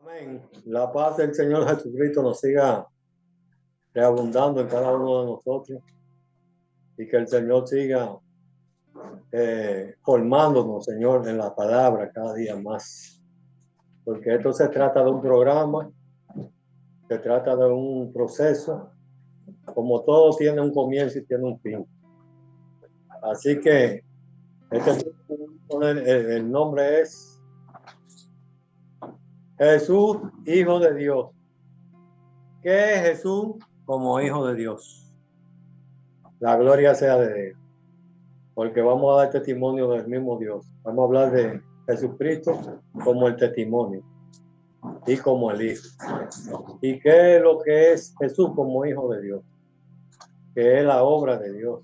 Amén. La paz del Señor Jesucristo nos siga reabundando en cada uno de nosotros y que el Señor siga formándonos, Señor, en la palabra cada día más. Porque esto se trata de un programa, se trata de un proceso, como todo tiene un comienzo y tiene un fin. Así que el nombre es Jesús, Hijo de Dios. ¿Qué es Jesús como Hijo de Dios? La gloria sea de Dios, porque vamos a dar testimonio del mismo Dios. Vamos a hablar de Jesucristo como el testimonio y como el Hijo. ¿Y qué es lo que es Jesús como Hijo de Dios? Que es la obra de Dios,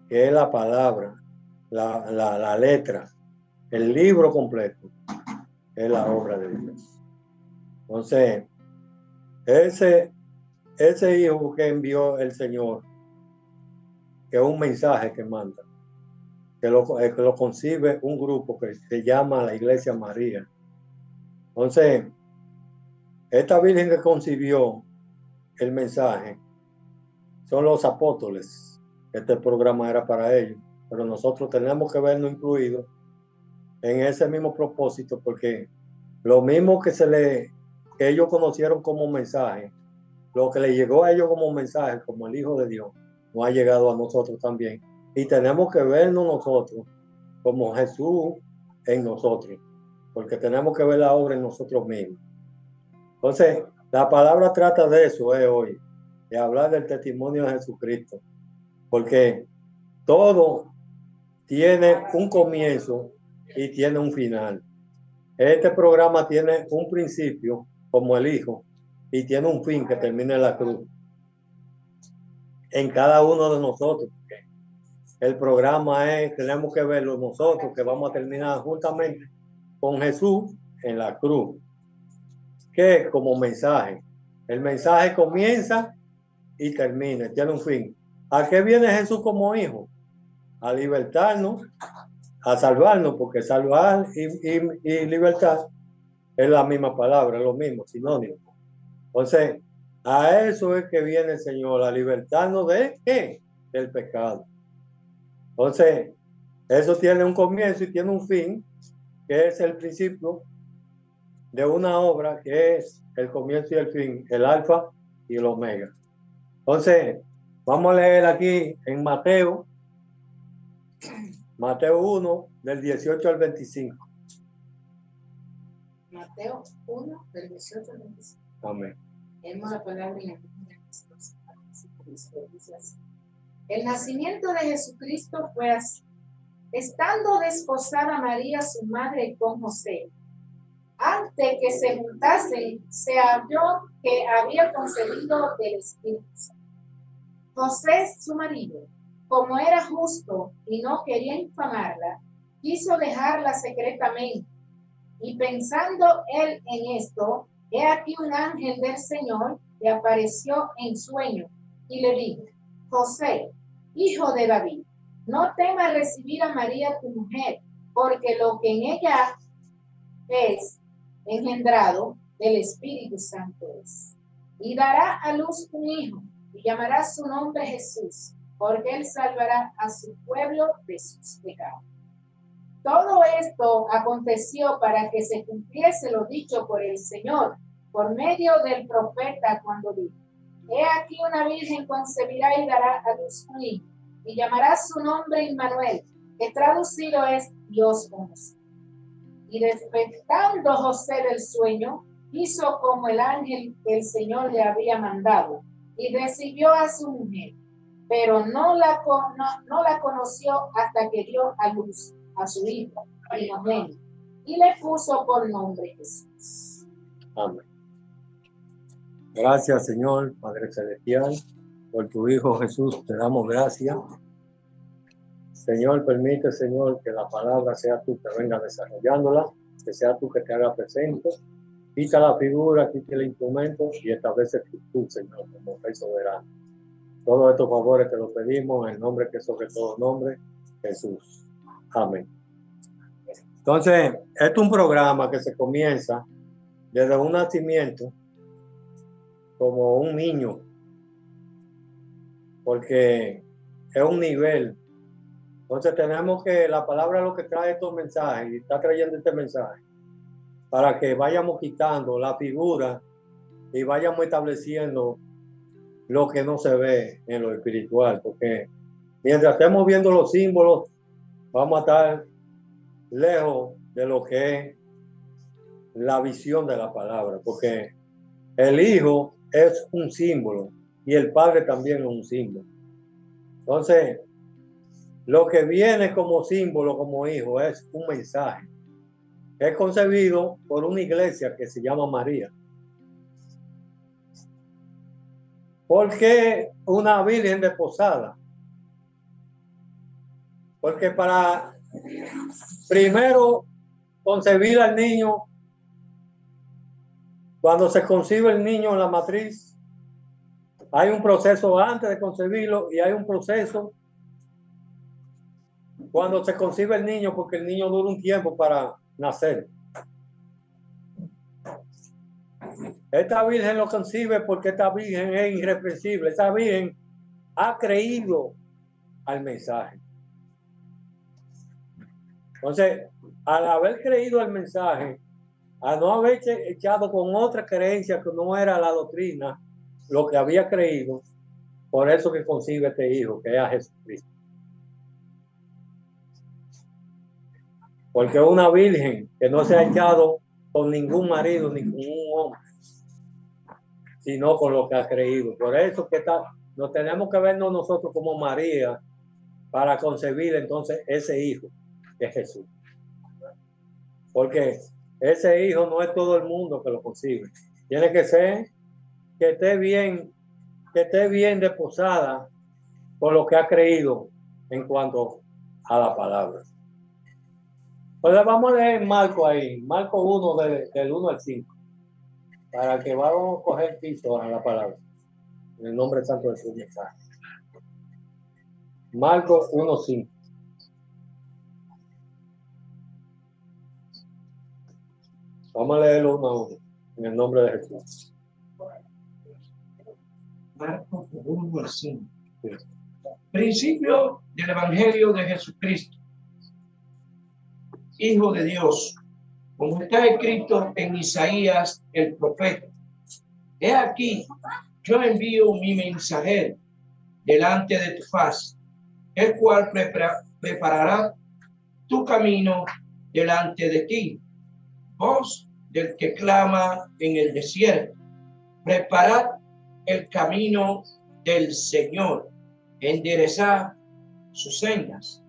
que es la palabra, la letra, el libro completo, es la obra de Dios. Entonces, ese Hijo que envió el Señor, que es un mensaje que manda, que lo concibe un grupo que se llama la Iglesia María. Entonces, esta Virgen que concibió el mensaje son los apóstoles. Este programa era para ellos, pero nosotros tenemos que vernos incluidos en ese mismo propósito, porque lo mismo que ellos conocieron como mensaje, lo que le llegó a ellos como mensaje, como el Hijo de Dios, nos ha llegado a nosotros también. Y tenemos que vernos nosotros como Jesús en nosotros, porque tenemos que ver la obra en nosotros mismos. Entonces, la palabra trata de eso hoy, de hablar del testimonio de Jesucristo, porque todo tiene un comienzo y tiene un final. Este programa tiene un principio, como el Hijo, y tiene un fin que termina en la cruz. En cada uno de nosotros. El programa tenemos que verlo nosotros, que vamos a terminar justamente con Jesús en la cruz. Que como mensaje. El mensaje comienza y termina, tiene un fin. ¿A qué viene Jesús como hijo? A libertarnos, a salvarnos, porque salvar y libertad es la misma palabra, es lo mismo, sinónimo. Entonces, a eso es que viene el Señor, a libertarnos de ¿qué? Del pecado. Entonces, eso tiene un comienzo y tiene un fin, que es el principio de una obra que es el comienzo y el fin, el alfa y el omega. Entonces, vamos a leer aquí en Mateo 1, del 18 al 25. Mateo 1, del 18 al 25. Amén. Leemos la palabra en la Biblia. El nacimiento de Jesucristo fue así. Estando desposada María, su madre, con José, antes que se juntasen, se halló que había concebido del Espíritu Santo. José, su marido, como era justo y no quería infamarla, quiso dejarla secretamente. Y pensando él en esto, he aquí un ángel del Señor le apareció en sueño y le dijo: José, hijo de David, no temas recibir a María tu mujer, porque lo que en ella es engendrado del Espíritu Santo es. Y dará a luz un hijo, y llamará su nombre Jesús, porque él salvará a su pueblo de sus pecados. Todo esto aconteció para que se cumpliese lo dicho por el Señor, por medio del profeta, cuando dijo: He aquí una virgen concebirá y dará a luz un hijo, y llamará su nombre Immanuel, que traducido es Dios con nosotros. Y despertando José del sueño, hizo como el ángel que el Señor le había mandado, y recibió a su mujer, pero no la conoció hasta que dio a luz a su hijo primogénito, y le puso por nombre Jesús. Amén. Gracias, Señor, Padre Celestial, por tu Hijo Jesús. Te damos gracias. Señor, permite, Señor, que la palabra sea tú que venga desarrollándola, que sea tú que te haga presente. Quita la figura, quita el instrumento y establece tú, Señor, como Rey soberano. Todos estos favores te los pedimos en el nombre que es sobre todo nombre, Jesús. Amén. Entonces, este es un programa que se comienza desde un nacimiento como un niño, porque es un nivel. Entonces tenemos que, la palabra es lo que trae estos mensajes, y está trayendo este mensaje, para que vayamos quitando la figura y vayamos estableciendo lo que no se ve en lo espiritual, porque mientras estemos viendo los símbolos, vamos a estar lejos de lo que es la visión de la palabra, porque el Hijo es un símbolo y el Padre también es un símbolo. Entonces, lo que viene como símbolo, como hijo, es un mensaje. Es concebido por una iglesia que se llama María. ¿Por qué una virgen desposada? Porque para primero concebir al niño, cuando se concibe el niño en la matriz, hay un proceso antes de concebirlo y hay un proceso cuando se concibe el niño, porque el niño dura un tiempo para nacer. Esta virgen lo concibe porque esta virgen es irreprensible. Esta virgen ha creído al mensaje. Entonces, al haber creído al mensaje, al no haber echado con otra creencia que no era la doctrina, lo que había creído, por eso que concibe este hijo, que es a Jesucristo. Porque una virgen que no se ha echado con ningún marido ni con un hombre, sino con lo que ha creído. Por eso que nos tenemos que vernos nosotros como María para concebir entonces ese hijo que es Jesús. Porque ese hijo no es todo el mundo que lo concibe. Tiene que ser que esté bien desposada por lo que ha creído en cuanto a la palabra. Pues vamos a leer Marco ahí, Marco 1 del 1 al 5, para que vamos a coger piso a la palabra. En el nombre santo de su mensaje. Marco 1:5. Vamos a leerlo uno a uno, en el nombre de Jesús. Marcos 1:5. Principio del Evangelio de Jesucristo, Hijo de Dios, como está escrito en Isaías el profeta. He aquí, yo envío mi mensajero delante de tu faz, el cual preparará tu camino delante de ti. Voz del que clama en el desierto, preparad el camino del Señor, enderezad sus sendas.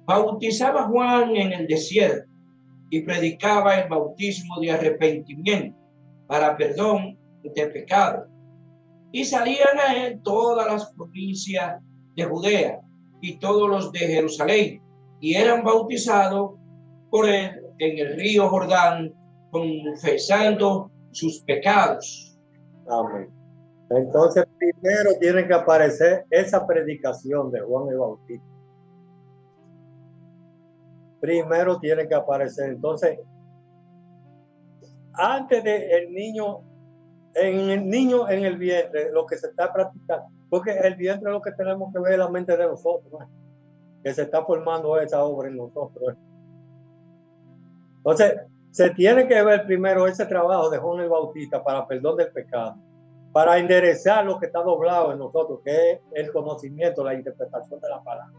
Bautizaba Juan en el desierto y predicaba el bautismo de arrepentimiento para perdón de pecado. Y salían a él todas las provincias de Judea y todos los de Jerusalén, y eran bautizados por él en el río Jordán, confesando sus pecados. Amén. Entonces, primero tiene que aparecer esa predicación de Juan el Bautista. Primero tiene que aparecer. Entonces, antes de el niño en el vientre, lo que se está practicando, porque el vientre es lo que tenemos que ver en la mente de nosotros, ¿no? Que se está formando esa obra en nosotros. Entonces, se tiene que ver primero ese trabajo de Juan el Bautista para perdón del pecado, para enderezar lo que está doblado en nosotros, que es el conocimiento, la interpretación de la palabra.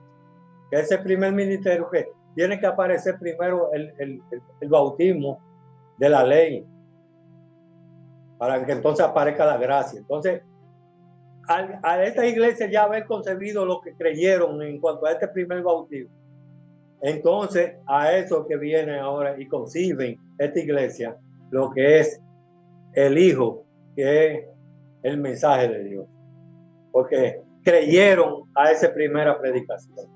Que ese primer ministerio que tiene que aparecer primero el bautismo de la ley, para que entonces aparezca la gracia. Entonces, a esta iglesia ya haber concebido lo que creyeron en cuanto a este primer bautismo, entonces a eso que viene ahora y conciben esta iglesia lo que es el Hijo, que es el mensaje de Dios, porque creyeron a esa primera predicación,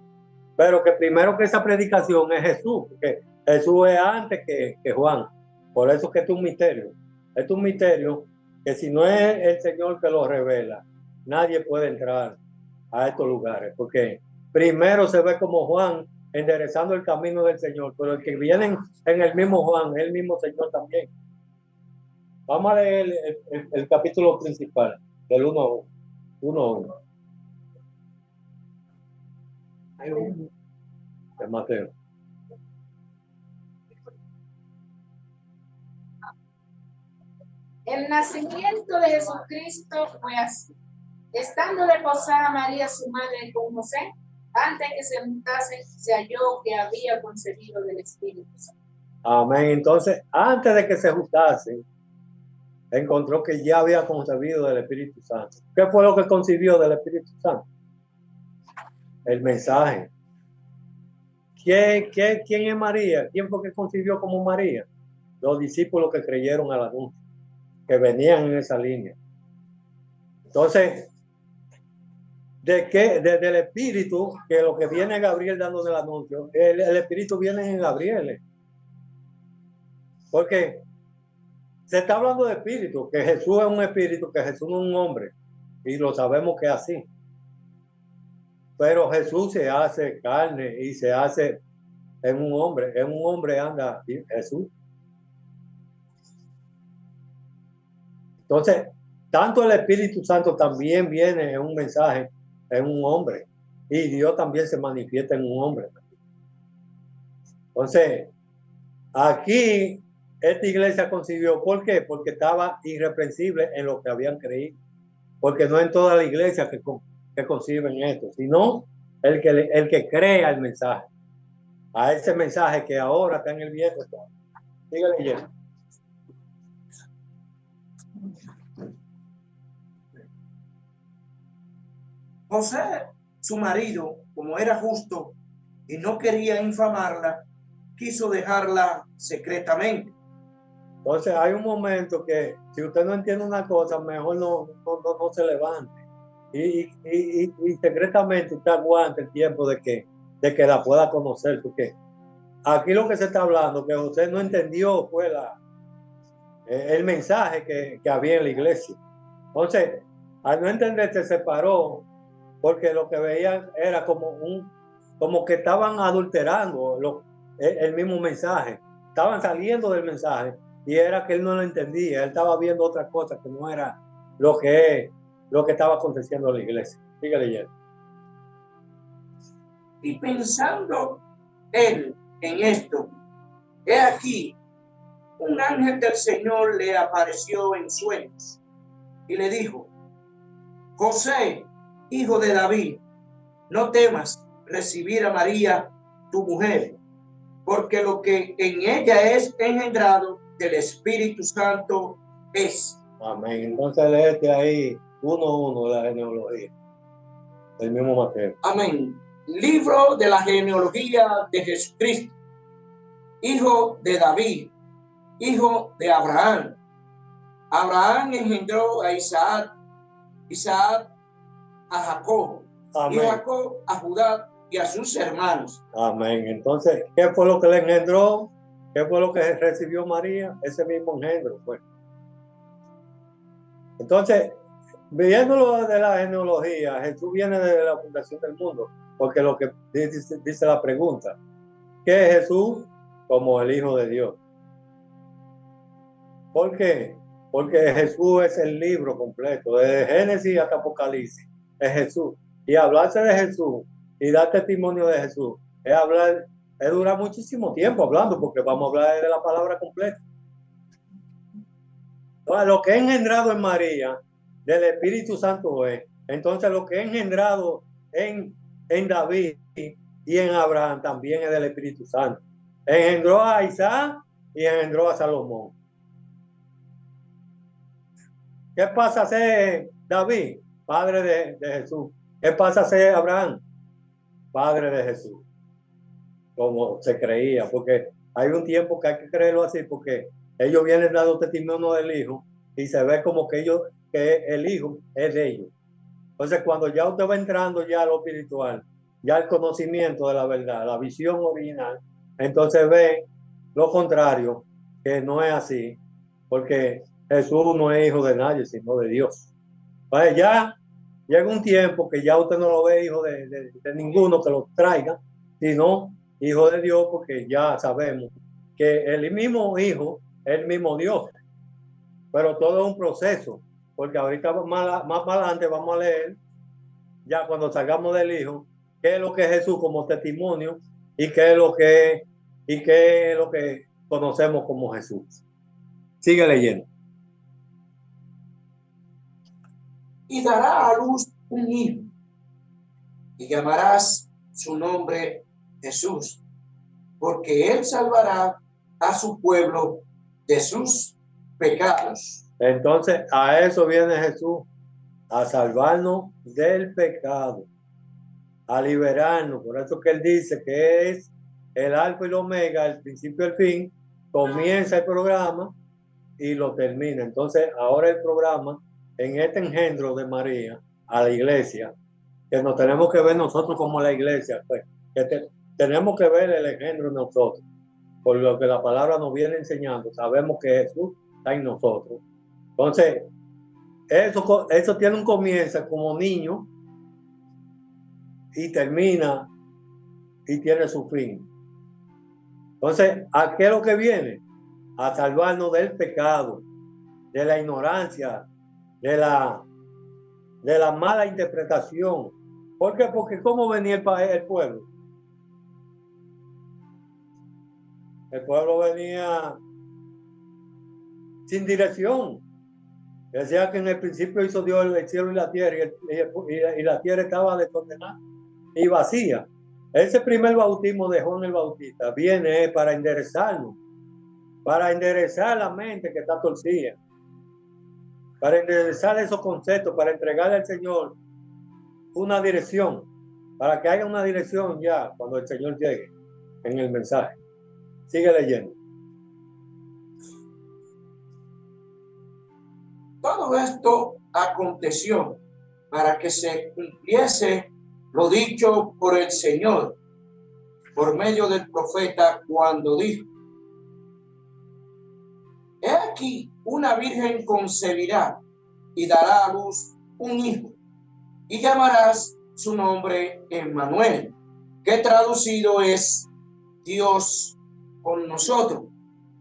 pero que primero que esa predicación es Jesús, porque Jesús es antes que Juan. Por eso que es un misterio. Es un misterio que si no es el Señor que lo revela, nadie puede entrar a estos lugares, porque primero se ve como Juan enderezando el camino del Señor, pero el que viene en el mismo Juan es el mismo Señor también. Vamos a leer el capítulo principal, del 1 a 1. 1 a 1. De Mateo. El nacimiento de Jesucristo fue así. Estando de posada María, su madre, con José, antes que se juntase, se halló que había concebido del Espíritu Santo. Amén. Entonces, antes de que se juntasen, encontró que ya había concebido del Espíritu Santo. ¿Qué fue lo que concibió del Espíritu Santo? El mensaje. ¿Quién es María? ¿Quién fue que concibió como María? Los discípulos que creyeron al anuncio, que venían en esa línea. Entonces, desde el Espíritu, que lo que viene Gabriel dando el anuncio, el Espíritu viene en Gabriel. Porque se está hablando de Espíritu, que Jesús es un Espíritu, que Jesús no es un hombre. Y lo sabemos que es así. Pero Jesús se hace carne y se hace en un hombre anda Jesús. Entonces, tanto el Espíritu Santo también viene en un mensaje, en un hombre, y Dios también se manifiesta en un hombre. Entonces, aquí esta iglesia concibió, ¿por qué? Porque estaba irreprensible en lo que habían creído, porque no en toda la iglesia que conciben esto, sino el que crea el mensaje, a ese mensaje que ahora está en el viejo. Sigue leyendo. José, su marido, como era justo y no quería infamarla, quiso dejarla secretamente. Entonces hay un momento que si usted no entiende una cosa, mejor no se levante. Y secretamente usted aguante el tiempo de que la pueda conocer, porque aquí lo que se está hablando, que usted no entendió fue el mensaje que había en la iglesia. Entonces, al no entender, se separó, porque lo que veían era como que estaban adulterando el mismo mensaje, estaban saliendo del mensaje, y era que él no lo entendía, él estaba viendo otra cosa que no era lo que estaba aconteciendo en la iglesia. Sigue leyendo. Y pensando él en esto, he aquí, un ángel del Señor le apareció en sueños y le dijo: José, hijo de David, no temas recibir a María, tu mujer, porque lo que en ella es engendrado del Espíritu Santo es. Amén. Entonces léete ahí 1:1 de la genealogía, el mismo Mateo. Amén. Libro de la genealogía de Jesucristo, hijo de David, hijo de Abraham. Abraham engendró a Isaac, Isaac a Jacob, Amén. y Jacob a Judá y a sus hermanos. Amén. Entonces, ¿qué fue lo que le engendró? ¿Qué fue lo que recibió María? Ese mismo engendro fue. Entonces, viéndolo de la genealogía, Jesús viene de la fundación del mundo, porque lo que dice la pregunta, ¿qué es Jesús? Como el Hijo de Dios. ¿Por qué? Porque Jesús es el libro completo, desde Génesis hasta Apocalipsis, es Jesús. Y hablarse de Jesús y dar testimonio de Jesús es durar muchísimo tiempo hablando, porque vamos a hablar de la palabra completa. Entonces, lo que es engendrado en María, del Espíritu Santo es. Entonces, lo que es engendrado en David y en Abraham también es del Espíritu Santo. Engendró a Isaac y engendró a Salomón. ¿Qué pasa a ser David? Padre de Jesús. ¿Qué pasa a ser Abraham? Padre de Jesús. Como se creía, porque hay un tiempo que hay que creerlo así, porque ellos vienen dando testimonio del Hijo y se ve como que el Hijo es de ellos. Entonces, cuando ya usted va entrando ya a lo espiritual, ya el conocimiento de la verdad, la visión original, entonces ve lo contrario, que no es así, porque Jesús no es hijo de nadie, sino de Dios. Entonces ya llega un tiempo que ya usted no lo ve hijo de ninguno que lo traiga, sino hijo de Dios, porque ya sabemos que el mismo hijo es el mismo Dios. pero todo es un proceso, porque ahorita más adelante vamos a leer, ya cuando salgamos del Hijo, qué es lo que es Jesús como testimonio y qué es lo que conocemos como Jesús. Sigue leyendo. Y dará a luz un hijo, y llamarás su nombre Jesús, porque él salvará a su pueblo de sus pecados. Entonces, a eso viene Jesús, a salvarnos del pecado, a liberarnos. Por eso que él dice que es el alfa y el omega, el principio y el fin. Comienza el programa y lo termina. Entonces, ahora el programa, en este engendro de María a la iglesia, que nos tenemos que ver nosotros como la iglesia, pues, tenemos que ver el engendro en nosotros, por lo que la palabra nos viene enseñando. Sabemos que Jesús está en nosotros. Entonces, eso tiene un comienzo como niño y termina y tiene su fin. Entonces, ¿a qué es lo que viene? A salvarnos del pecado, de la ignorancia, de la mala interpretación. ¿Por qué? Porque ¿cómo venía el pueblo? El pueblo venía sin dirección. Decía que en el principio hizo Dios el cielo y la tierra, y la tierra estaba desordenada y vacía. Ese primer bautismo de Juan el Bautista viene para enderezarnos, para enderezar la mente que está torcida, para enderezar esos conceptos, para entregarle al Señor una dirección, para que haya una dirección ya cuando el Señor llegue en el mensaje. Sigue leyendo. Todo esto aconteció para que se cumpliese lo dicho por el Señor por medio del profeta cuando dijo: He aquí, una virgen concebirá y dará a luz un hijo, y llamarás su nombre Emmanuel, que traducido es Dios con nosotros.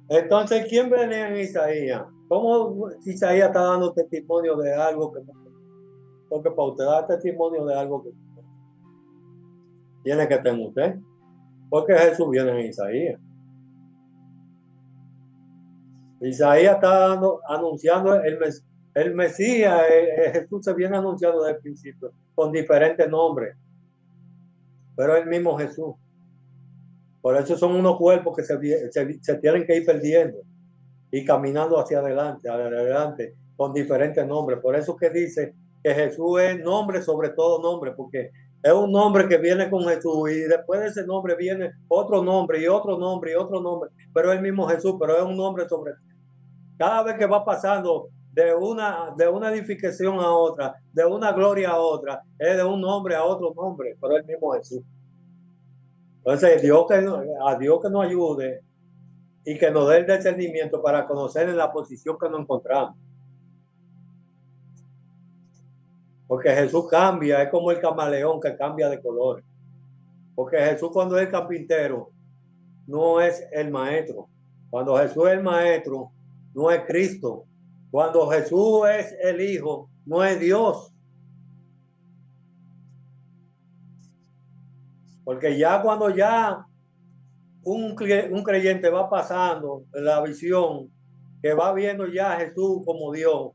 Entonces, ¿quién venía en Isaías? ¿Cómo Isaías está dando testimonio de algo que no? Porque para usted dar testimonio de algo que no, tiene que tener usted. Porque Jesús viene en Isaías. Isaías está anunciando el Mesías, Jesús se viene anunciando desde el principio, con diferentes nombres. Pero es el mismo Jesús. Por eso son unos cuerpos que se tienen que ir perdiendo y caminando hacia adelante, con diferentes nombres. Por eso que dice que Jesús es nombre sobre todo nombre, porque es un nombre que viene con Jesús y después de ese nombre viene otro nombre y otro nombre y otro nombre, pero es el mismo Jesús, pero es un nombre sobre cada vez que va pasando de una edificación a otra, de una gloria a otra, es de un nombre a otro nombre, pero es el mismo Jesús. Entonces, a Dios que nos ayude y que nos dé el discernimiento para conocer en la posición que nos encontramos. Porque Jesús cambia, es como el camaleón que cambia de color. Porque Jesús, cuando es el carpintero, no es el maestro. Cuando Jesús es el maestro, no es Cristo. Cuando Jesús es el Hijo, no es Dios. Porque ya cuando ya un creyente va pasando la visión, que va viendo ya a Jesús como Dios,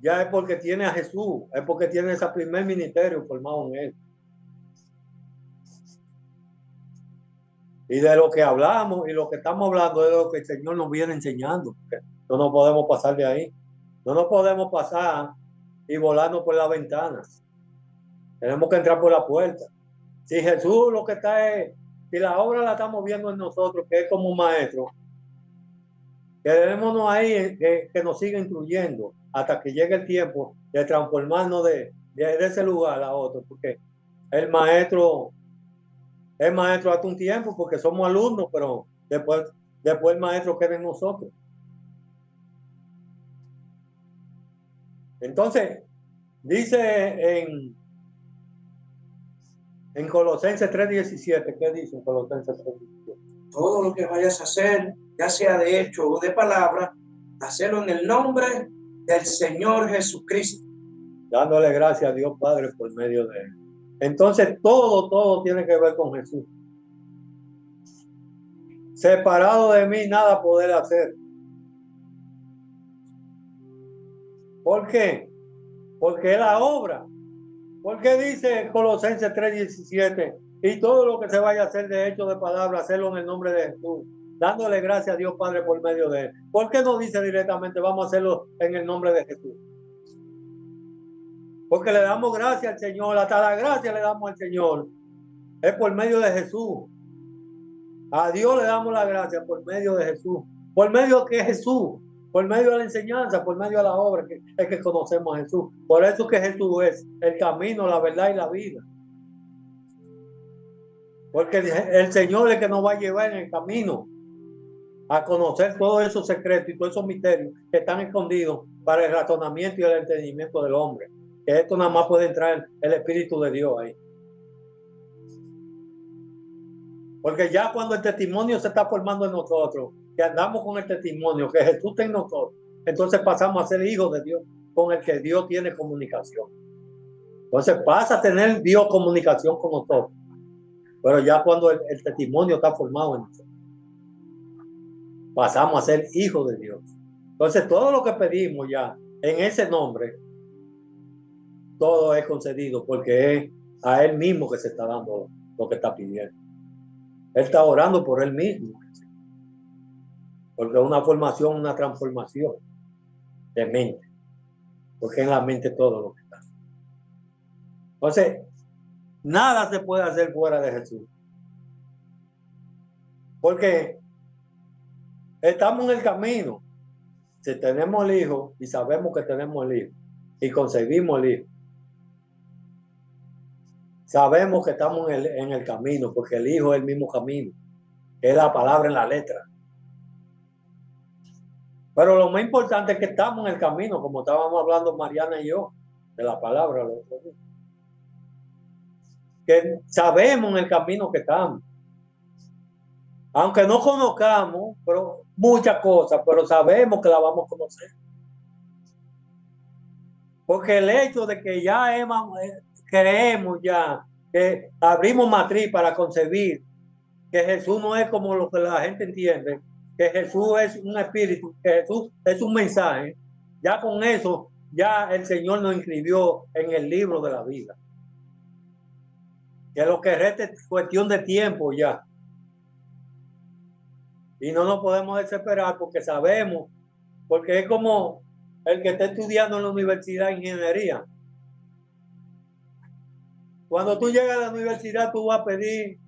ya es porque tiene a Jesús, es porque tiene ese primer ministerio formado en él. Y de lo que hablamos y lo que estamos hablando es de lo que el Señor nos viene enseñando. No nos podemos pasar de ahí. No nos podemos pasar y volarnos por las ventanas. Tenemos que entrar por la puerta. Si Jesús lo que está es, si la obra la estamos viendo en nosotros, que es como un maestro, quedémonos ahí, que nos siga instruyendo hasta que llegue el tiempo de transformarnos de ese lugar a otro, porque el maestro hasta un tiempo, porque somos alumnos, pero después el maestro queda en nosotros. Entonces, dice en Colosenses 3:17, ¿qué dice en Colosenses 3:17? Todo lo que vayas a hacer, ya sea de hecho o de palabra, Hacerlo en el nombre del Señor Jesucristo. Dándole gracias a Dios Padre por medio de él. Entonces todo tiene que ver con Jesús. Separado de mí nada poder hacer. ¿Por qué? Porque es la obra. Porque dice Colosenses 3:17, y todo lo que se vaya a hacer de hecho de palabra, hacerlo en el nombre de Jesús, dándole gracias a Dios Padre por medio de él. ¿Por qué no dice directamente vamos a hacerlo en el nombre de Jesús? Porque le damos gracias al Señor, hasta la gracia le damos al Señor. Es por medio de Jesús. A Dios le damos la gracia por medio de Jesús. ¿Por medio de Jesús? Por medio de la enseñanza, por medio de la obra, que es que conocemos a Jesús. Por eso que Jesús es el camino, la verdad y la vida. Porque el Señor es el que nos va a llevar en el camino a conocer todos esos secretos y todos esos misterios que están escondidos para el razonamiento y el entendimiento del hombre. Que esto nada más puede entrar el Espíritu de Dios ahí. Porque ya cuando el testimonio se está formando en nosotros, que andamos con el testimonio, que Jesús está en nosotros, entonces pasamos a ser hijos de Dios, con el que Dios tiene comunicación. Entonces pasa a tener Dios comunicación con nosotros. Pero ya cuando el testimonio está formado en nosotros, pasamos a ser hijos de Dios. Entonces todo lo que pedimos ya en ese nombre, todo es concedido porque es a Él mismo que se está dando lo que está pidiendo. Él está orando por Él mismo. Porque es una formación, una transformación de mente. Porque en la mente todo lo que está. Entonces, nada se puede hacer fuera de Jesús. Porque estamos en el camino. Si tenemos el Hijo y sabemos que tenemos el Hijo y concebimos el Hijo, sabemos que estamos en el camino, porque el Hijo es el mismo camino, que es la palabra en la letra. Pero lo más importante es que estamos en el camino, como estábamos hablando Mariana y yo, de la palabra. Que sabemos en el camino que estamos. Aunque no conozcamos pero muchas cosas, pero sabemos que la vamos a conocer. Porque el hecho de que ya creemos ya, que abrimos matriz para concebir, que Jesús no es como lo que la gente entiende, que Jesús es un espíritu, que Jesús es un mensaje, ya con eso, ya el Señor nos inscribió en el libro de la vida. Que lo que resta es cuestión de tiempo ya. Y no nos podemos desesperar porque sabemos, porque es como el que está estudiando en la universidad de ingeniería. Cuando tú llegas a la universidad, tú vas a pedir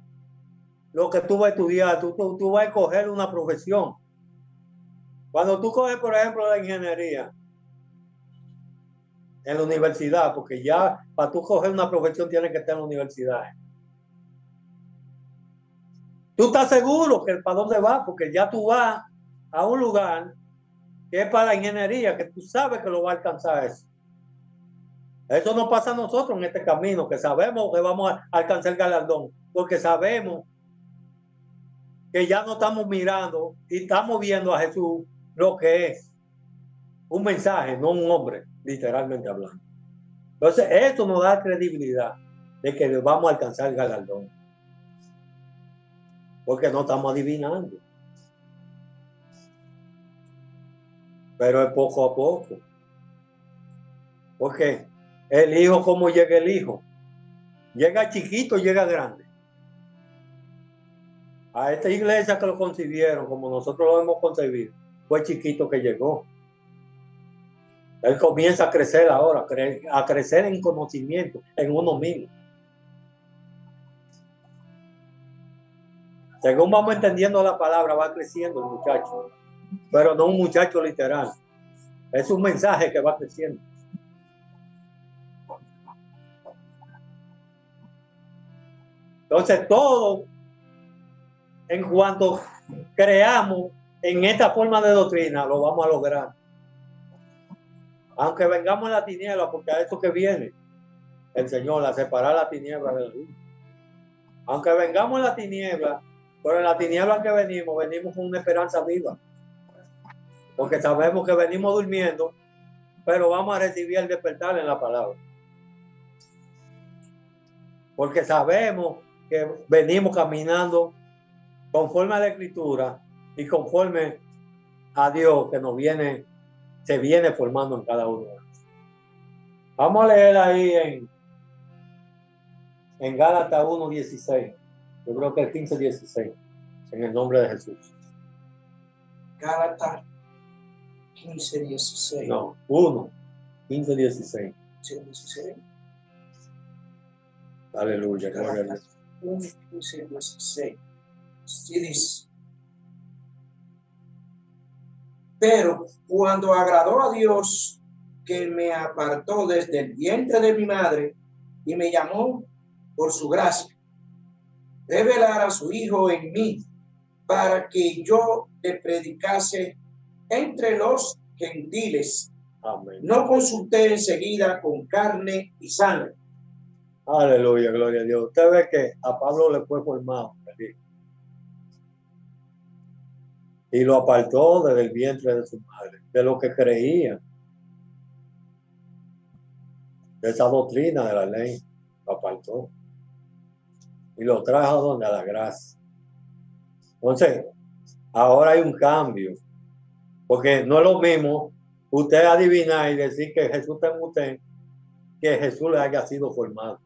lo que tú vas a estudiar, tú vas a escoger una profesión. Cuando tú coges, por ejemplo, la ingeniería en la universidad, porque ya para tú coger una profesión tienes que estar en la universidad. Tú estás seguro que para dónde vas, porque ya tú vas a un lugar que es para la ingeniería, que tú sabes que lo va a alcanzar eso. Eso nos pasa a nosotros en este camino, que sabemos que vamos a alcanzar el galardón, porque sabemos que ya no estamos mirando y estamos viendo a Jesús lo que es un mensaje, no un hombre, literalmente hablando. Entonces, esto nos da credibilidad de que vamos a alcanzar el galardón, porque no estamos adivinando. Pero es poco a poco. Porque el hijo, ¿cómo llega el hijo? Llega chiquito, llega grande. A esta iglesia que lo concibieron, como nosotros lo hemos concebido, fue chiquito que llegó. Él comienza a crecer ahora, a crecer en conocimiento, en uno mismo. Según vamos entendiendo la palabra, va creciendo el muchacho. Pero no un muchacho literal. Es un mensaje que va creciendo. Entonces, todo en cuanto creamos en esta forma de doctrina, lo vamos a lograr. Aunque vengamos en la tiniebla, porque a eso que viene el Señor, a separar la tiniebla de la luz. Aunque vengamos en la tiniebla, pero en la tiniebla que venimos con una esperanza viva. porque sabemos que venimos durmiendo, pero vamos a recibir el despertar en la palabra. Porque sabemos que venimos caminando conforme a la Escritura y conforme a Dios que se viene formando en cada uno de nosotros. Vamos a leer ahí en Gálatas 1:16. Yo creo que es 15:16. En el nombre de Jesús. Gálatas 15:16. No, 1:15-16. 16. Aleluya, gloria a Dios. 1:15-16. Sí dice: pero cuando agradó a Dios, que me apartó desde el vientre de mi madre y me llamó por su gracia, revelar a su Hijo en mí, para que yo le predicase entre los gentiles. Amén. No consulté enseguida con carne y sangre. Aleluya, gloria a Dios. Usted ve que a Pablo le fue formado y lo apartó desde el vientre de su madre, de lo que creía, de esa doctrina de la ley, lo apartó y lo trajo donde a la gracia. Entonces, ahora hay un cambio, porque no es lo mismo usted adivinar y decir que Jesús está en usted, que Jesús le haya sido formado.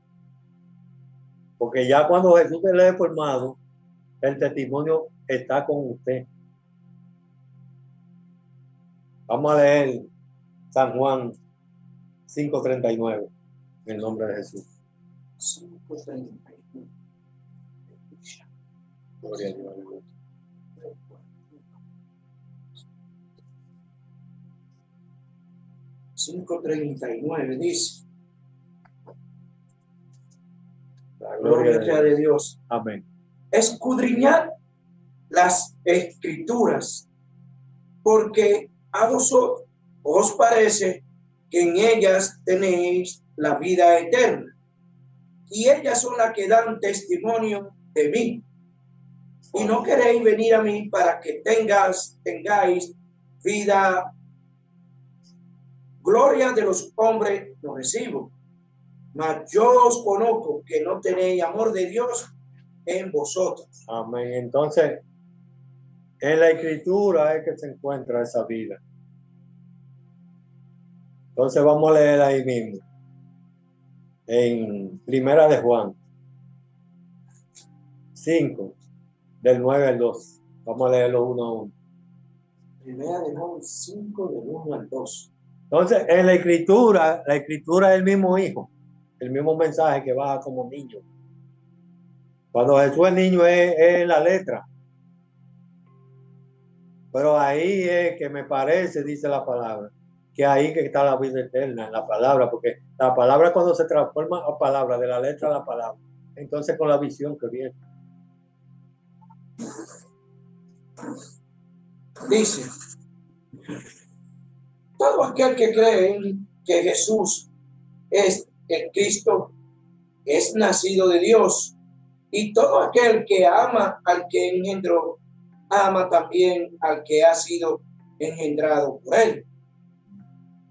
Porque ya cuando Jesús le haya formado, el testimonio está con usted. Vamos a leer San Juan 5:39, en el nombre de Jesús. 5:39. Gloria a Dios. 5:39 dice: La gloria sea de Dios. Amén. Escudriñad las escrituras, porque a vosotros os parece que en ellas tenéis la vida eterna, y ellas son las que dan testimonio de mí. Y no queréis venir a mí para que tengáis vida. Gloria de los hombres no recibo, mas yo os conozco que no tenéis amor de Dios en vosotros. Amén. Entonces, en la Escritura es que se encuentra esa vida. Entonces vamos a leer ahí mismo, en Primera de Juan 5, del 9 al 2. Vamos a leerlo uno a uno. Primera de Juan 5, del 1 al 2. Entonces, en la Escritura es el mismo Hijo, el mismo mensaje que va como niño. Cuando Jesús es niño es la letra. Pero ahí es que me parece, dice la palabra, que ahí que está la vida eterna, en la palabra, porque la palabra cuando se transforma a palabra, de la letra a la palabra, entonces con la visión que viene. Dice: todo aquel que cree que Jesús es el Cristo es nacido de Dios, y todo aquel que ama al que engendró, ama también al que ha sido engendrado por él.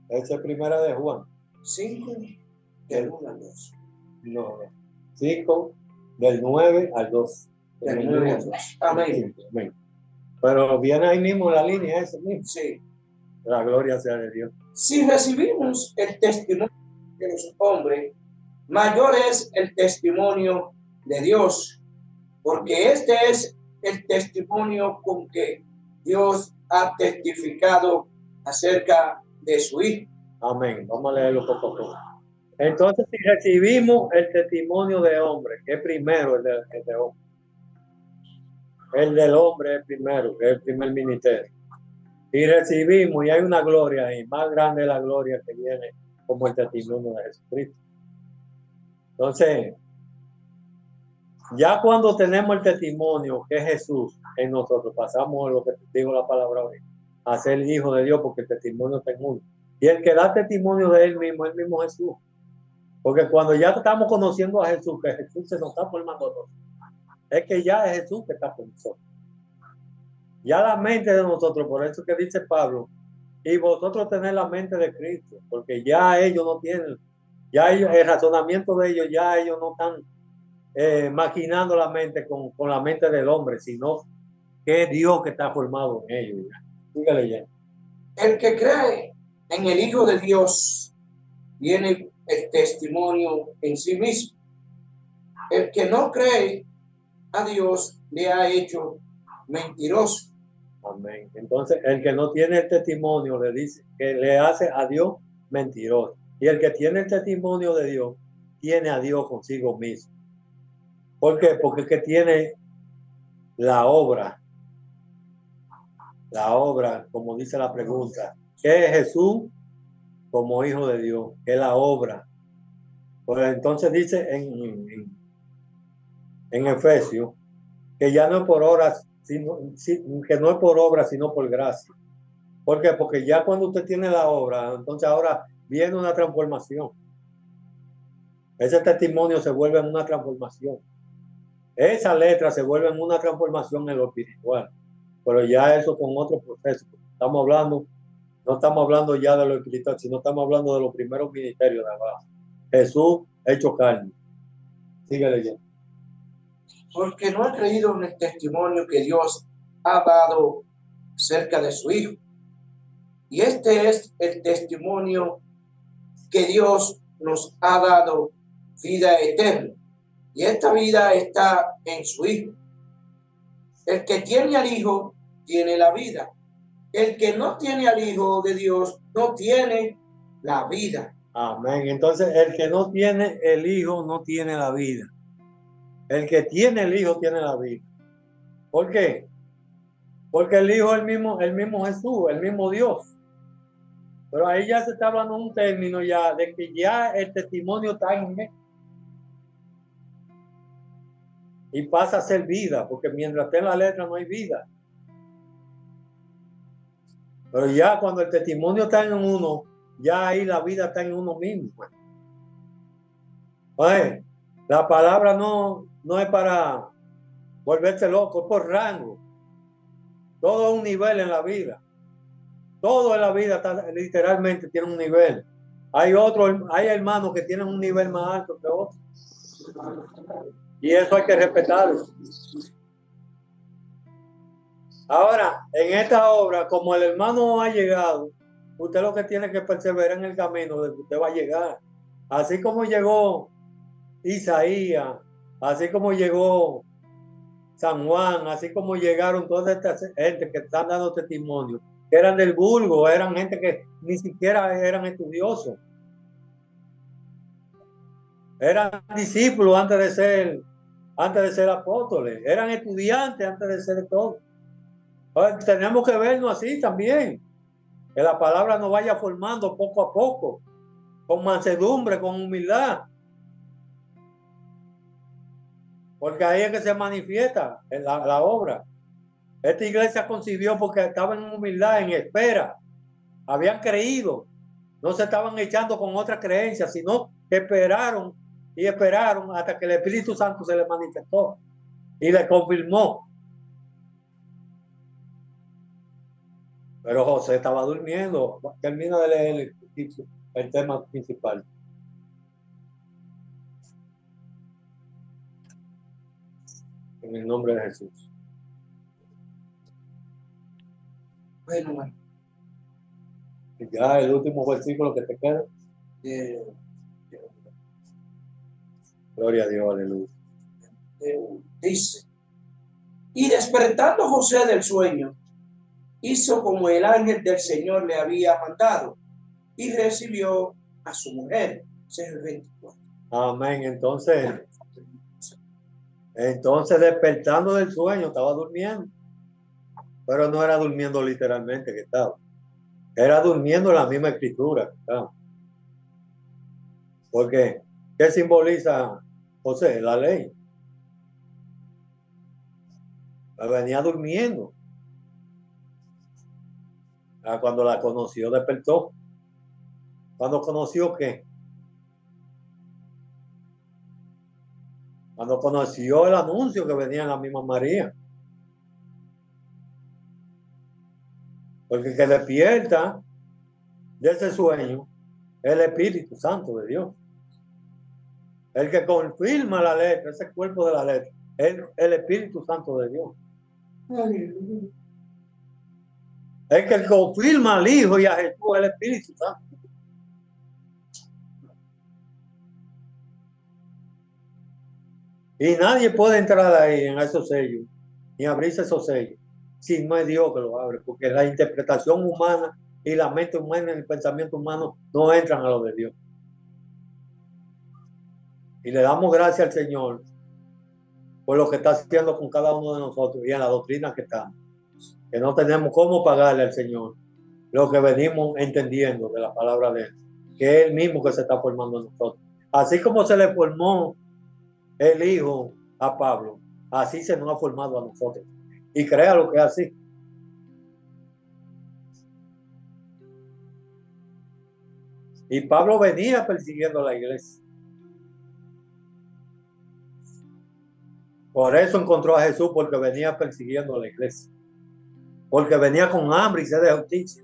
Esa es Primera de Juan 5, del 1 al 2. No, 5, del 9 al 2. Del 9 al 2. Amén. Amén. Pero viene ahí mismo la línea esa mismo. Sí. La gloria sea de Dios. Si recibimos el testimonio de los hombres, mayor es el testimonio de Dios, porque este es el testimonio con que Dios ha testificado acerca de su Hijo. Amén. Vamos a leerlo poco a poco. Entonces, si recibimos el testimonio de hombre, que es primero el de hombre, el del hombre es primero, que es el primer ministerio, y recibimos, y hay una gloria ahí, más grande la gloria que viene como el testimonio de Jesucristo. Entonces, ya cuando tenemos el testimonio que es Jesús en nosotros, pasamos a lo que digo la palabra hoy, a ser hijo de Dios, porque el testimonio está en uno. Y el que da testimonio de él mismo es el mismo Jesús. Porque cuando ya estamos conociendo a Jesús, que Jesús se nos está formando a nosotros, es que ya es Jesús que está con nosotros. Ya la mente de nosotros, por eso que dice Pablo, y vosotros tenéis la mente de Cristo, porque ya ellos no tienen, ya ellos, el razonamiento de ellos, ya ellos no están maquinando la mente con la mente del hombre, sino que es Dios que está formado en ellos. Sigue leyendo. El que cree en el Hijo de Dios tiene el testimonio en sí mismo. El que no cree a Dios le ha hecho mentiroso. Amén. Entonces, el que no tiene el testimonio le dice que le hace a Dios mentiroso. Y el que tiene el testimonio de Dios, tiene a Dios consigo mismo. ¿Por qué? Porque el que tiene la obra, como dice la pregunta, ¿qué es Jesús como hijo de Dios? ¿Qué es la obra? Pues entonces dice en Efesios que ya no es por obras, que no es por obra, sino por gracia. ¿Por qué? Porque ya cuando usted tiene la obra, entonces ahora viene una transformación. Ese testimonio se vuelve en una transformación. Esa letra se vuelve en una transformación en lo espiritual. Pero ya eso con otro proceso. Estamos hablando, no estamos hablando ya de lo espiritual, sino estamos hablando de los primeros ministerios de abajo. Jesús hecho carne. Sigue leyendo. Porque no he creído en el testimonio que Dios ha dado cerca de su Hijo. Y este es el testimonio que Dios nos ha dado, vida eterna. Y esta vida está en su Hijo. El que tiene al Hijo tiene la vida. El que no tiene al Hijo de Dios no tiene la vida. Amén. Entonces, el que no tiene el Hijo no tiene la vida. El que tiene el Hijo tiene la vida. ¿Por qué? Porque el Hijo es el mismo Jesús, el mismo Dios. Pero ahí ya se está hablando un término ya de que ya el testimonio está en él. Y pasa a ser vida, porque mientras esté en la letra no hay vida. Pero ya cuando el testimonio está en uno, ya ahí la vida está en uno mismo. Oye, la palabra no es para volverse loco, es por rango. Todo es un nivel en la vida. Todo en la vida está, literalmente tiene un nivel. Hay hermanos que tienen un nivel más alto que otros. Y eso hay que respetarlo. Ahora, en esta obra, como el hermano ha llegado, usted lo que tiene que perseverar en el camino de que usted va a llegar. Así como llegó Isaías, así como llegó San Juan, así como llegaron toda esta gente que están dando testimonio, que eran del vulgo, eran gente que ni siquiera eran estudiosos, eran discípulos antes de ser apóstoles, eran estudiantes antes de ser todo. Entonces, tenemos que vernos así también, que la palabra nos vaya formando poco a poco, con mansedumbre, con humildad, porque ahí es que se manifiesta la obra. Esta iglesia concibió porque estaba en humildad, en espera, habían creído, no se estaban echando con otra creencia, sino que esperaron y esperaron hasta que el Espíritu Santo se les manifestó y le confirmó. Pero José estaba durmiendo. Termina de leer el tema principal. En el nombre de Jesús. Bueno, bueno. Ya el último versículo que te queda. Gloria a Dios, aleluya. Dice, y despertando José del sueño, hizo como el ángel del Señor le había mandado y recibió a su mujer. Ese es el 24. Amén. Entonces despertando del sueño, estaba durmiendo. Pero no era durmiendo literalmente que estaba. Era durmiendo la misma escritura que estaba. Porque, ¿qué simboliza José? La ley. Venía durmiendo. Cuando la conoció, despertó. Cuando conoció, ¿qué? Cuando conoció el anuncio que venía en la misma María. Porque el que despierta de ese sueño es el Espíritu Santo de Dios. El que confirma la letra, ese cuerpo de la letra, es el Espíritu Santo de Dios. El que confirma al Hijo y a Jesús es el Espíritu Santo. Y nadie puede entrar ahí en esos sellos, ni abrirse esos sellos, si no es Dios que lo abre, porque la interpretación humana y la mente humana y el pensamiento humano no entran a lo de Dios. Y le damos gracias al Señor por lo que está haciendo con cada uno de nosotros y en la doctrina que estamos. Que no tenemos cómo pagarle al Señor lo que venimos entendiendo de la palabra de Él, que es el mismo que se está formando en nosotros. Así como se le formó el Hijo a Pablo, así se nos ha formado a nosotros. Y crea lo que es así. Y Pablo venía persiguiendo a la iglesia. Por eso encontró a Jesús, porque venía persiguiendo a la iglesia. Porque venía con hambre y sed de justicia.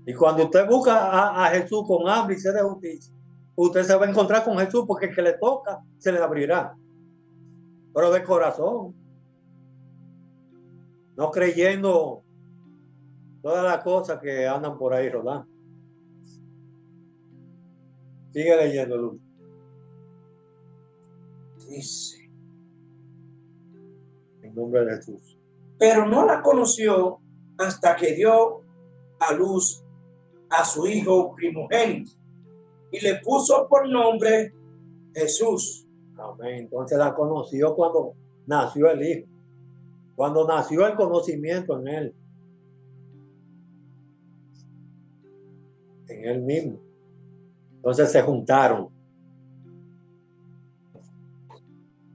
Y cuando usted busca a Jesús con hambre y sed de justicia, usted se va a encontrar con Jesús, porque el que le toca se le abrirá. Pero de corazón. No creyendo todas las cosas que andan por ahí rodando. Sigue leyendo, Luz. Dice, En nombre de Jesús. pero no la conoció hasta que dio a luz a su hijo primogénito y le puso por nombre Jesús. Amén. Entonces la conoció cuando nació el Hijo. Cuando nació el conocimiento en él. En él mismo. Entonces se juntaron.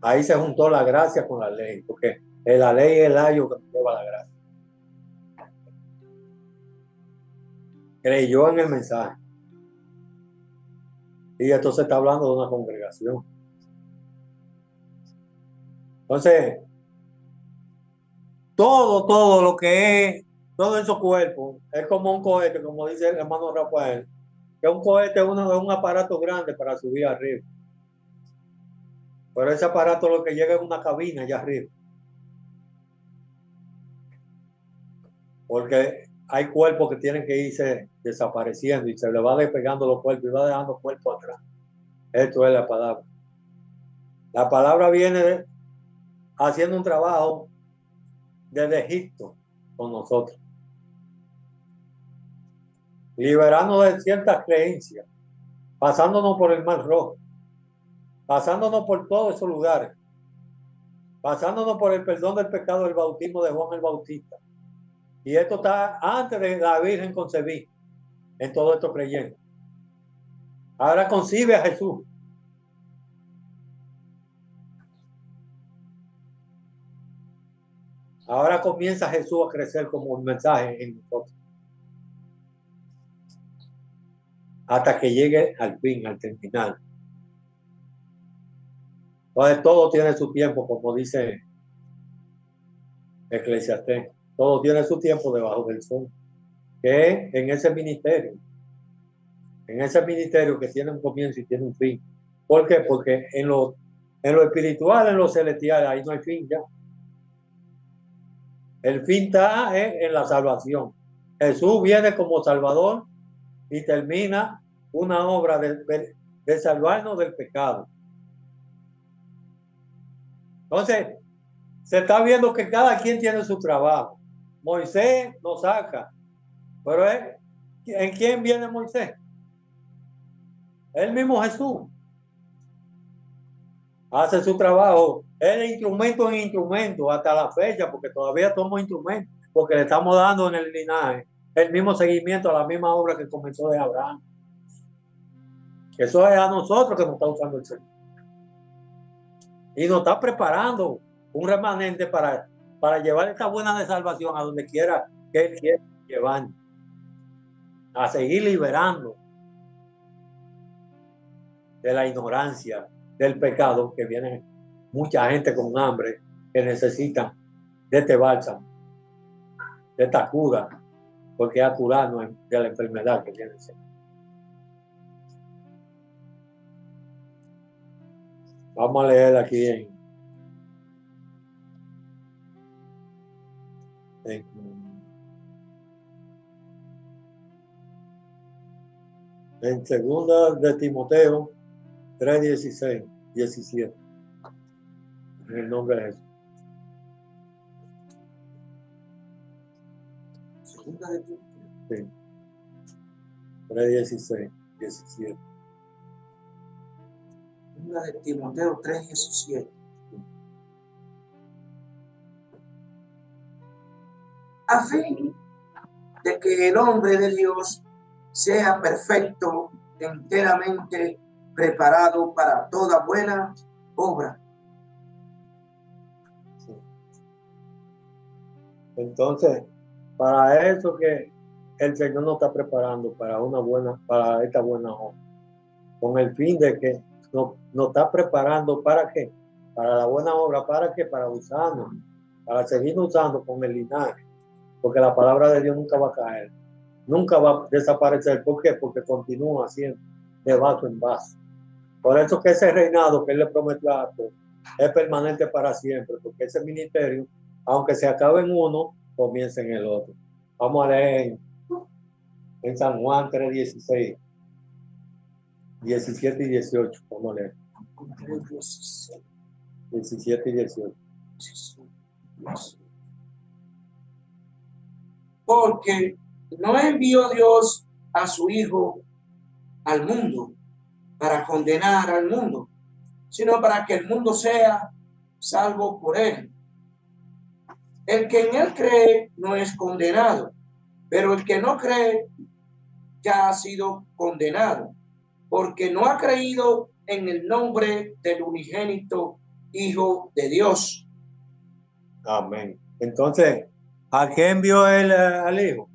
Ahí se juntó la gracia con la ley, porque la ley es el ayo que lleva la gracia. Creyó en el mensaje. Y entonces está hablando de una congregación. Entonces, todo lo que es, todos esos cuerpos, es como un cohete, como dice el hermano Rafael, que un cohete es un aparato grande para subir arriba. Pero ese aparato lo que llega es una cabina allá arriba. Porque hay cuerpos que tienen que irse desapareciendo y se le va despegando los cuerpos y va dejando cuerpos atrás. Esto es la palabra. La palabra viene haciendo un trabajo desde Egipto con nosotros. Liberándonos de ciertas creencias, pasándonos por el Mar Rojo, pasándonos por todos esos lugares, pasándonos por el perdón del pecado del bautismo de Juan el Bautista. Y esto está antes de la Virgen concebir en todo esto creyendo. Ahora concibe a Jesús. Ahora comienza Jesús a crecer como un mensaje en nosotros. Hasta que llegue al fin, al terminal. Entonces todo tiene su tiempo, como dice Eclesiastés. Todo tiene su tiempo debajo del sol. Que es en ese ministerio. En ese ministerio que tiene un comienzo y tiene un fin. ¿Por qué? Porque en lo espiritual, en lo celestial, ahí no hay fin ya. El fin está en la salvación. Jesús viene como Salvador y termina una obra de salvarnos del pecado. Entonces, se está viendo que cada quien tiene su trabajo. Moisés nos saca, pero ¿en quién viene Moisés? El mismo Jesús. Hace su trabajo. Es de instrumento en instrumento hasta la fecha, porque todavía somos instrumentos, porque le estamos dando en el linaje el mismo seguimiento a la misma obra que comenzó de Abraham. Eso es a nosotros que nos está usando el Señor. Y nos está preparando un remanente para llevar esta buena de salvación a donde quiera que Él quiera llevar. A seguir liberando de la ignorancia, del pecado, que viene mucha gente con hambre que necesitan de este bálsamo. de esta cura, porque a curarnos de la enfermedad que tiene el Señor. Vamos a leer aquí en segunda de Timoteo 3:16, 17. En el nombre de Jesús. Segunda de Timoteo. Sí. 3:16, 17. Segunda de Timoteo 3:17. A fin de que el hombre de Dios sea perfecto, enteramente preparado para toda buena obra. Sí. Entonces, para eso que el Señor nos está preparando para esta buena obra, con el fin de que nos está preparando ¿para qué? Para la buena obra, ¿para qué? Para usarnos, para seguir usando con el linaje, porque la palabra de Dios nunca va a caer, nunca va a desaparecer. ¿Por qué? Porque continúa siendo de vaso en vaso. Por eso que ese reinado que Él le prometió a Jacob es permanente para siempre, porque ese ministerio, aunque se acabe en uno, comienza en el otro. Vamos a leer en San Juan 3:16, 17 y 18. Vamos a leer 17 y 18. Porque no envió Dios a su Hijo al mundo para condenar al mundo, sino para que el mundo sea salvo por él. El que en él cree no es condenado, pero el que no cree ya ha sido condenado, porque no ha creído en el nombre del unigénito Hijo de Dios. Amén. Entonces, ¿a qué envió Él al Hijo?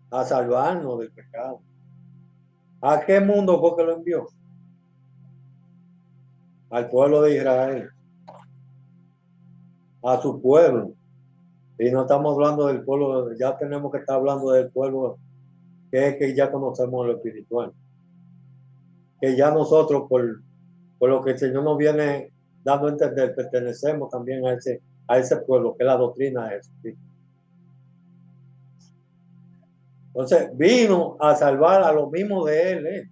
A salvarnos del pecado. ¿A qué mundo fue que lo envió? Al pueblo de Israel, a su pueblo. Y no estamos hablando del pueblo, ya tenemos que estar hablando del pueblo que ya conocemos lo espiritual. Que ya nosotros, por lo que el Señor nos viene dando a entender, pertenecemos también a ese pueblo, que es la doctrina de Jesucristo. Entonces, vino a salvar a lo mismo de Él,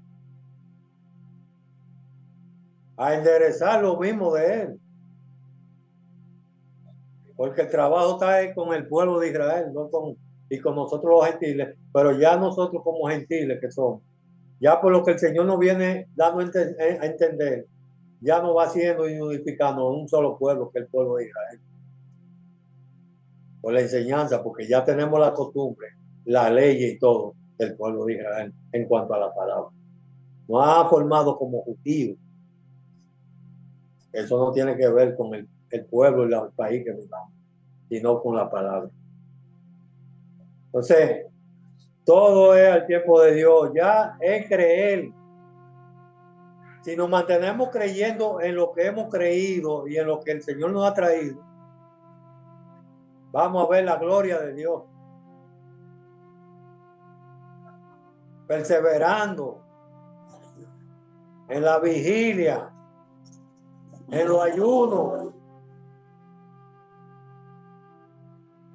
a enderezar lo mismo de Él. Porque el trabajo está ahí con el pueblo de Israel, no y con nosotros los gentiles, pero ya nosotros como gentiles que somos, ya por lo que el Señor nos viene dando a entender, ya nos va haciendo y unificando un solo pueblo, que es el pueblo de Israel. Por la enseñanza, porque ya tenemos la costumbre, la ley y todo del pueblo de Israel en cuanto a la palabra. Nos ha formado como judíos. Eso no tiene que ver con el pueblo y el país que vivamos, sino con la palabra. Entonces, todo es al tiempo de Dios. Ya es creer. Si nos mantenemos creyendo en lo que hemos creído y en lo que el Señor nos ha traído, vamos a ver la gloria de Dios. Perseverando en la vigilia, en los ayunos,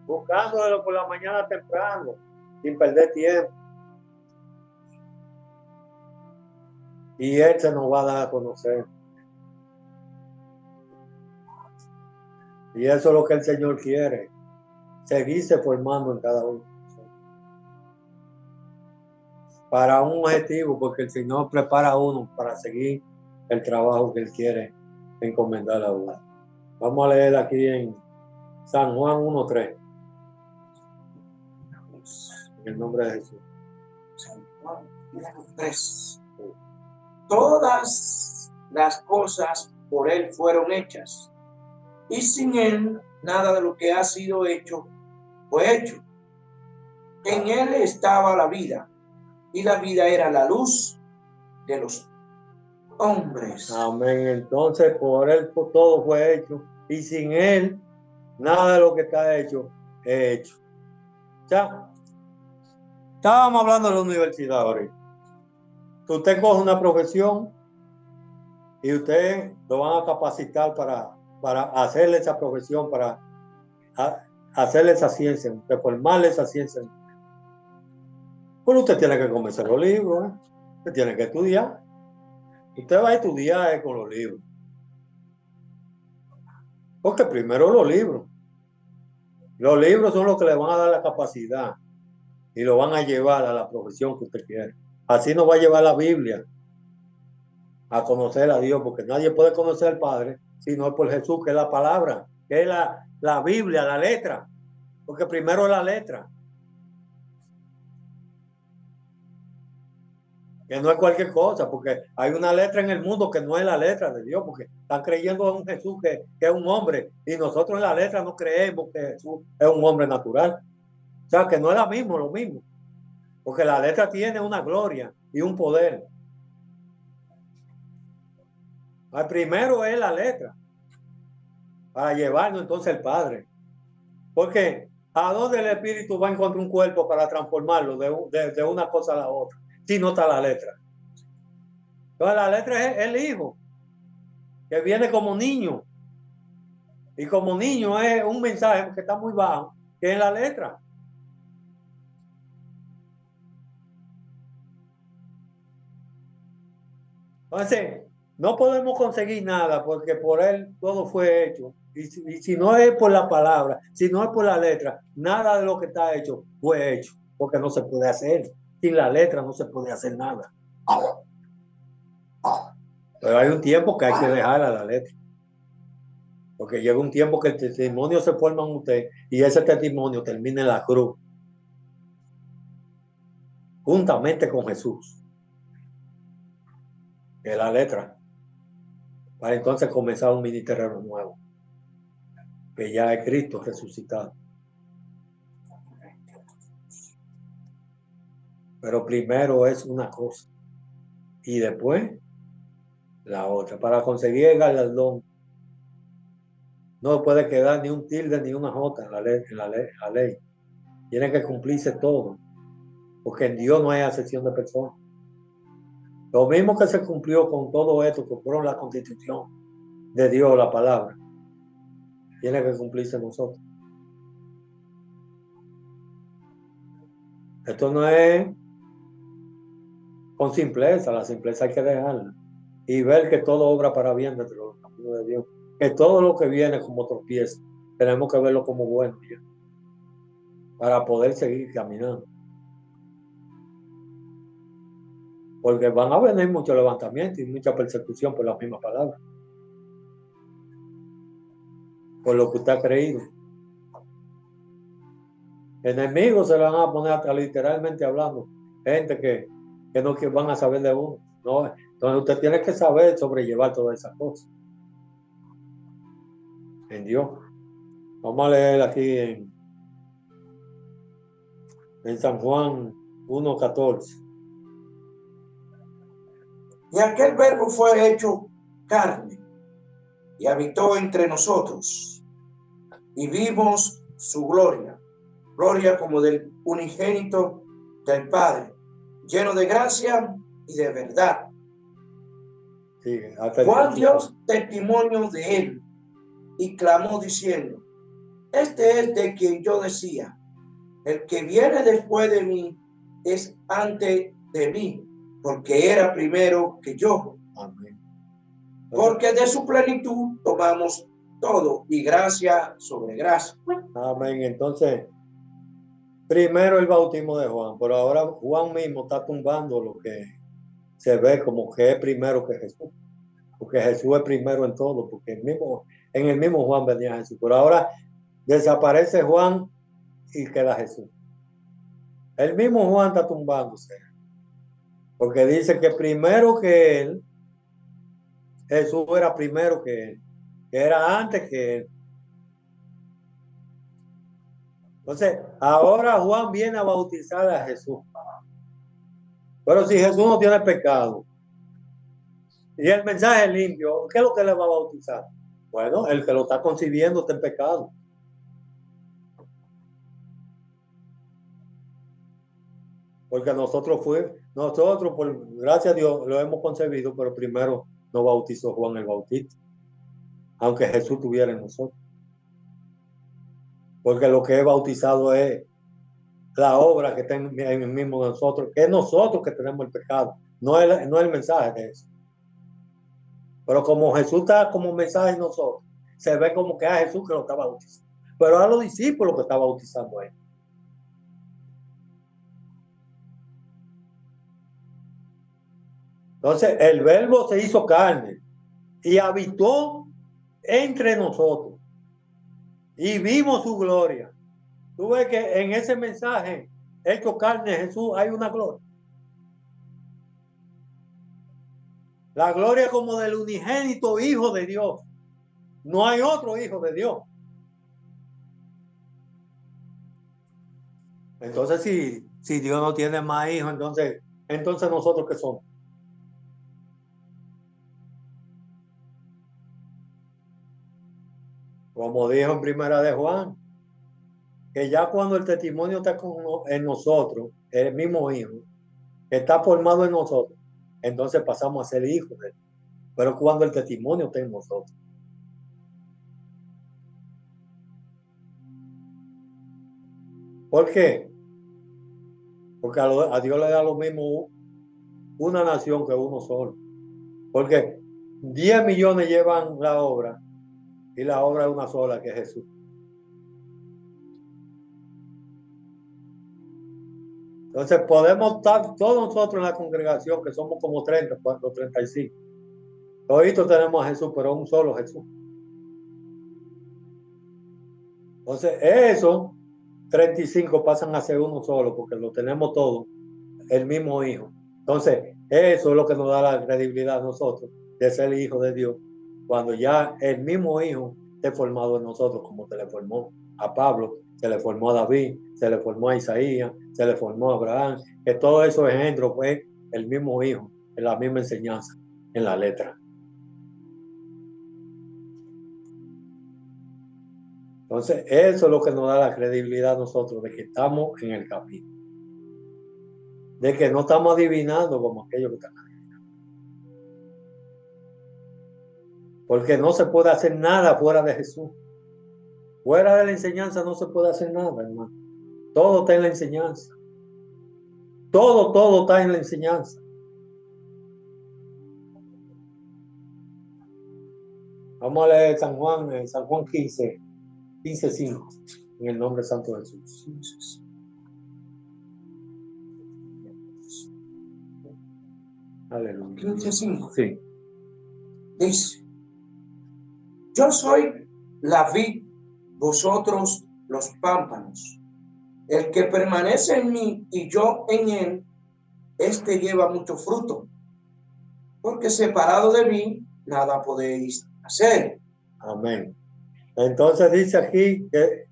buscándolo por la mañana temprano, sin perder tiempo. Y Él se nos va a dar a conocer. Y eso es lo que el Señor quiere, seguirse formando en cada uno. Para un objetivo, porque el Señor prepara a uno para seguir el trabajo que Él quiere encomendar a uno. Vamos a leer aquí en San Juan 1:3. En el nombre de Jesús. San Juan 1:3. Todas las cosas por Él fueron hechas, y sin Él nada de lo que ha sido hecho fue hecho. En Él estaba la vida, y la vida era la luz de los hombres. Amén. Entonces, por Él todo fue hecho, y sin Él nada de lo que está hecho hecho. Ya, estábamos hablando de la universidad ahorita. Usted coge una profesión y usted lo van a capacitar para hacerle esa profesión, para hacerle esa ciencia, reformarle esa ciencia. Pues usted tiene que comenzar los libros, ¿eh? Usted tiene que estudiar. Usted va a estudiar con los libros. Porque primero los libros. Los libros son los que le van a dar la capacidad y lo van a llevar a la profesión que usted quiere. Así nos va a llevar la Biblia a conocer a Dios, porque nadie puede conocer al Padre si no es por Jesús, que es la palabra, que es la Biblia, la letra. Porque primero es la letra. Que no es cualquier cosa, porque hay una letra en el mundo que no es la letra de Dios, porque están creyendo en un Jesús que es un hombre, y nosotros en la letra no creemos que Jesús es un hombre natural. O sea, que no es lo mismo, porque la letra tiene una gloria y un poder. El primero es la letra, para llevarnos entonces al Padre. Porque ¿a dónde el Espíritu va a encontrar un cuerpo para transformarlo de una cosa a la otra? Si no está la letra. Entonces la letra es el Hijo, que viene como niño. Y como niño es un mensaje que está muy bajo, que es la letra. Entonces, no podemos conseguir nada porque por Él todo fue hecho. Y si no es por la palabra, si no es por la letra, nada de lo que está hecho fue hecho. Porque no se puede hacer. Sin la letra no se puede hacer nada. Pero hay un tiempo que hay que dejar a la letra. Porque llega un tiempo que el testimonio se forma en usted y ese testimonio termina en la cruz. Juntamente con Jesús. Que es la letra. Para entonces comenzar un ministerio nuevo. Que ya es Cristo resucitado. Pero primero es una cosa. Y después la otra. Para conseguir el galardón no puede quedar ni un tilde ni una jota en la ley. Tiene que cumplirse todo. Porque en Dios no hay acepción de personas. Lo mismo que se cumplió con todo esto, que fueron la constitución de Dios, la palabra. Tiene que cumplirse nosotros. Esto no es con simpleza. La simpleza hay que dejarla. Y ver que todo obra para bien dentro de los caminos de Dios. Que todo lo que viene como tropiezo, tenemos que verlo como bueno ya, para poder seguir caminando. Porque van a venir muchos levantamientos y mucha persecución por las mismas palabras. Por lo que usted ha creído. Enemigos se van a poner hasta literalmente hablando. Gente que no que van a saber de uno. No, entonces usted tiene que saber sobrellevar todas esas cosas. En Dios. Vamos a leer aquí en San Juan 1:14. Y aquel verbo fue hecho carne y habitó entre nosotros y vimos su gloria, gloria como del unigénito del Padre, lleno de gracia y de verdad. Sí, Juan dio testimonio de él y clamó diciendo: este es de quien yo decía, el que viene después de mí es antes de mí, porque era primero que yo. Amén. Porque de su plenitud tomamos todo y gracia sobre gracia. Amén. Entonces, primero el bautismo de Juan, pero ahora Juan mismo está tumbando lo que se ve como que es primero que Jesús. Porque Jesús es primero en todo, porque en el mismo Juan venía Jesús. Pero ahora desaparece Juan y queda Jesús. El mismo Juan está tumbándose. Porque dice que primero que él, Jesús era primero que él, que era antes que él. Entonces, ahora Juan viene a bautizar a Jesús. Pero si Jesús no tiene pecado y el mensaje es limpio, ¿qué es lo que le va a bautizar? Bueno, el que lo está concibiendo está en pecado. Porque nosotros, por gracias a Dios, lo hemos concebido, pero primero nos bautizó Juan el Bautista, aunque Jesús estuviera en nosotros. Porque lo que es bautizado es la obra que está en el mismo de nosotros, que es nosotros que tenemos el pecado, no el mensaje de eso. Pero como Jesús está como mensaje en nosotros, se ve como que a Jesús que lo está bautizando, pero a los discípulos que está bautizando a él. Entonces, el verbo se hizo carne y habitó entre nosotros y vimos su gloria. Tú ves que en ese mensaje hecho carne Jesús hay una gloria. La gloria como del unigénito Hijo de Dios. No hay otro Hijo de Dios. Entonces, si Dios no tiene más hijos, entonces nosotros ¿qué somos? Como dijo en primera de Juan, que ya cuando el testimonio está en nosotros, el mismo hijo, que está formado en nosotros, entonces pasamos a ser hijos de él. Pero cuando el testimonio está en nosotros. ¿Por qué? Porque a Dios le da lo mismo una nación que uno solo. Porque 10 millones llevan la obra y la obra es una sola, que es Jesús. Entonces podemos estar todos nosotros en la congregación, que somos como 30, 35. Todos tenemos a Jesús, pero un solo Jesús. Entonces esos 35 pasan a ser uno solo, porque lo tenemos todos, el mismo Hijo. Entonces eso es lo que nos da la credibilidad a nosotros de ser hijo de Dios, cuando ya el mismo Hijo esté formado en nosotros, como se le formó a Pablo, se le formó a David, se le formó a Isaías, se le formó a Abraham, que todos esos engendros fue el mismo Hijo, en la misma enseñanza, en la letra. Entonces, eso es lo que nos da la credibilidad a nosotros, de que estamos en el camino. De que no estamos adivinando como aquellos que están adivinando. Porque no se puede hacer nada fuera de Jesús. Fuera de la enseñanza no se puede hacer nada, hermano. Todo está en la enseñanza. Todo está en la enseñanza. Vamos a leer San Juan 15:5, en el nombre santo de Jesús. Aleluya. 15:5. Sí. Dice: yo soy la vid, vosotros los pámpanos. El que permanece en mí y yo en él, este lleva mucho fruto, porque separado de mí nada podéis hacer. Amén. Entonces dice aquí que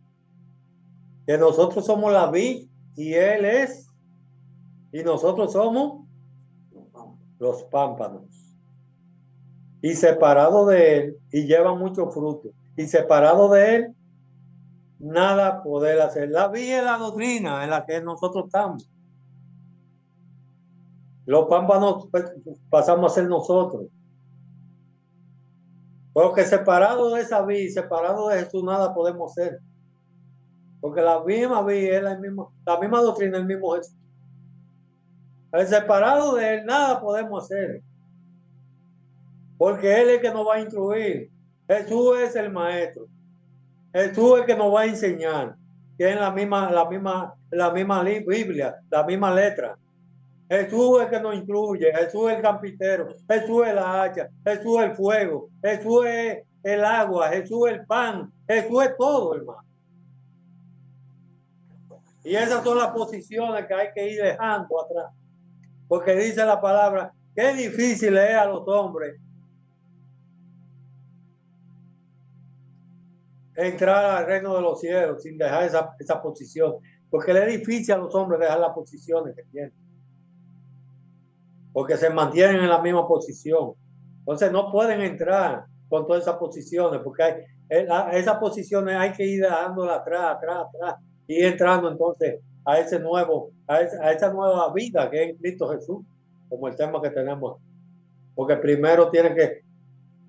nosotros somos la vid y él es, y nosotros somos los pámpanos. Y separado de él, y lleva mucho fruto, y separado de él, nada poder hacer. La vid es la doctrina en la que nosotros estamos. Los pámpanos pasamos a ser nosotros. Porque separado de esa vid, separado de Jesús, nada podemos hacer. Porque la misma vid es la misma doctrina, el mismo Jesús. El separado de él, nada podemos hacer. Porque él es el que nos va a instruir. Jesús es el maestro. Jesús es el que nos va a enseñar. Que es la misma Biblia, la misma letra. Jesús es el que nos incluye. Jesús es el campitero. Jesús es la hacha. Jesús es el fuego. Jesús es el agua. Jesús es el pan. Jesús es todo, hermano. Y esas son las posiciones que hay que ir dejando atrás. Porque dice la palabra, qué difícil es a los hombres entrar al reino de los cielos sin dejar esa posición. Porque le es difícil a los hombres dejar las posiciones que tienen. Porque se mantienen en la misma posición. Entonces no pueden entrar con todas esas posiciones, porque esas posiciones hay que ir dejándolas atrás, y entrando entonces a ese nuevo, a esa nueva vida que es en Cristo Jesús, como el tema que tenemos. Porque primero tiene que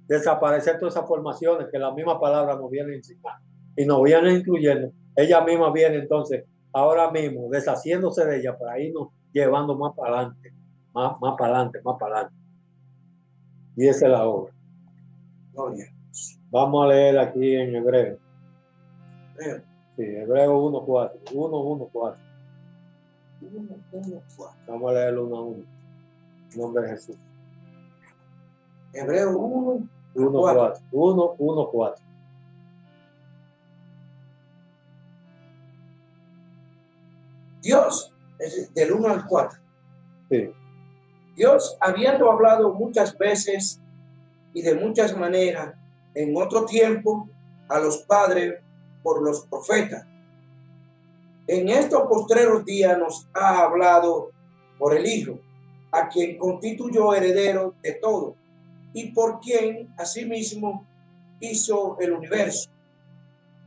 desaparecer todas esas formaciones que la misma palabra nos viene a enseñar y nos viene incluyendo. Ella misma viene entonces, ahora mismo, deshaciéndose de ella para irnos llevando más para adelante, más para adelante, más para adelante. Y esa es la obra. Gloria. Vamos a leer aquí en Hebreo. Hebreo. Sí, Hebreo 1:4. 1:1:4. 1:1:4. Vamos a leer 1:1. En nombre de Jesús. Hebreo 1:4. 1:1:4. Dios, es del 1 al 4. Sí. Dios, habiendo hablado muchas veces y de muchas maneras en otro tiempo a los padres por los profetas, en estos postreros días nos ha hablado por el Hijo, a quien constituyó heredero de todo y por quien asimismo hizo el universo,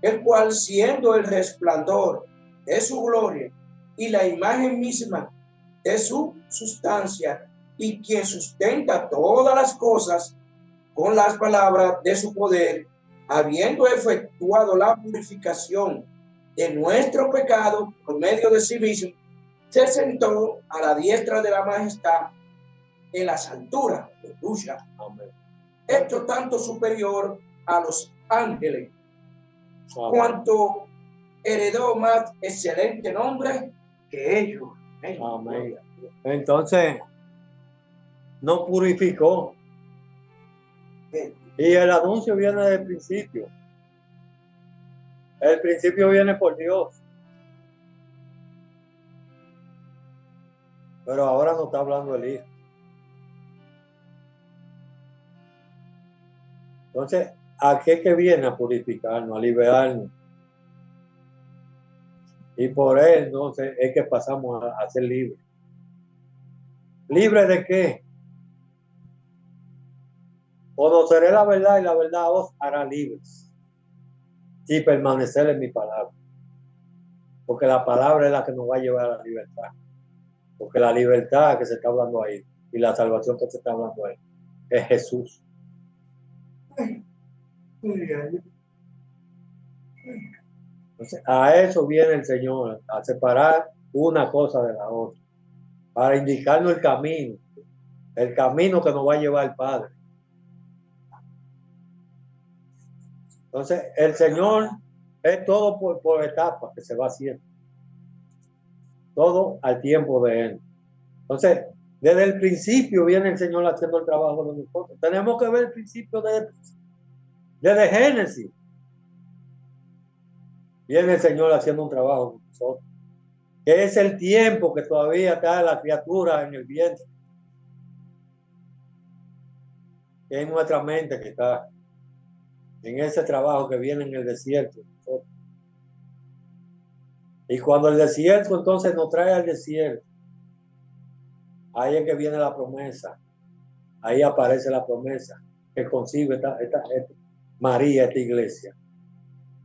el cual, siendo el resplandor de su gloria y la imagen misma de su sustancia, y quien sustenta todas las cosas con las palabras de su poder, habiendo efectuado la purificación de nuestro pecado por medio de sí mismo, se sentó a la diestra de la majestad en las alturas de Aleluya, hecho tanto superior a los ángeles, cuanto heredó más excelente nombre que ellos. Amén. Entonces, nos purificó. Y el anuncio viene del principio. El principio viene por Dios. Pero ahora nos está hablando el Hijo. Entonces, ¿a qué que viene? A purificarnos, a liberarnos. Y por él, entonces, es que pasamos a ser libres. ¿Libre de qué? Conoceré la verdad y la verdad os hará libres. Y permanecer en mi palabra. Porque la palabra es la que nos va a llevar a la libertad. Porque la libertad que se está hablando ahí y la salvación que se está hablando ahí es Jesús. Entonces, a eso viene el Señor, a separar una cosa de la otra, para indicarnos el camino que nos va a llevar al Padre. Entonces, el Señor es todo por etapas que se va haciendo. Todo al tiempo de Él. Entonces, desde el principio viene el Señor haciendo el trabajo de nosotros. Tenemos que ver el principio desde Génesis. Viene el Señor haciendo un trabajo con nosotros. Que es el tiempo que todavía está la criatura en el vientre. Que es nuestra mente que está en ese trabajo que viene en el desierto. Y cuando el desierto entonces nos trae al desierto, ahí es que viene la promesa. Ahí aparece la promesa que concibe esta María, esta iglesia.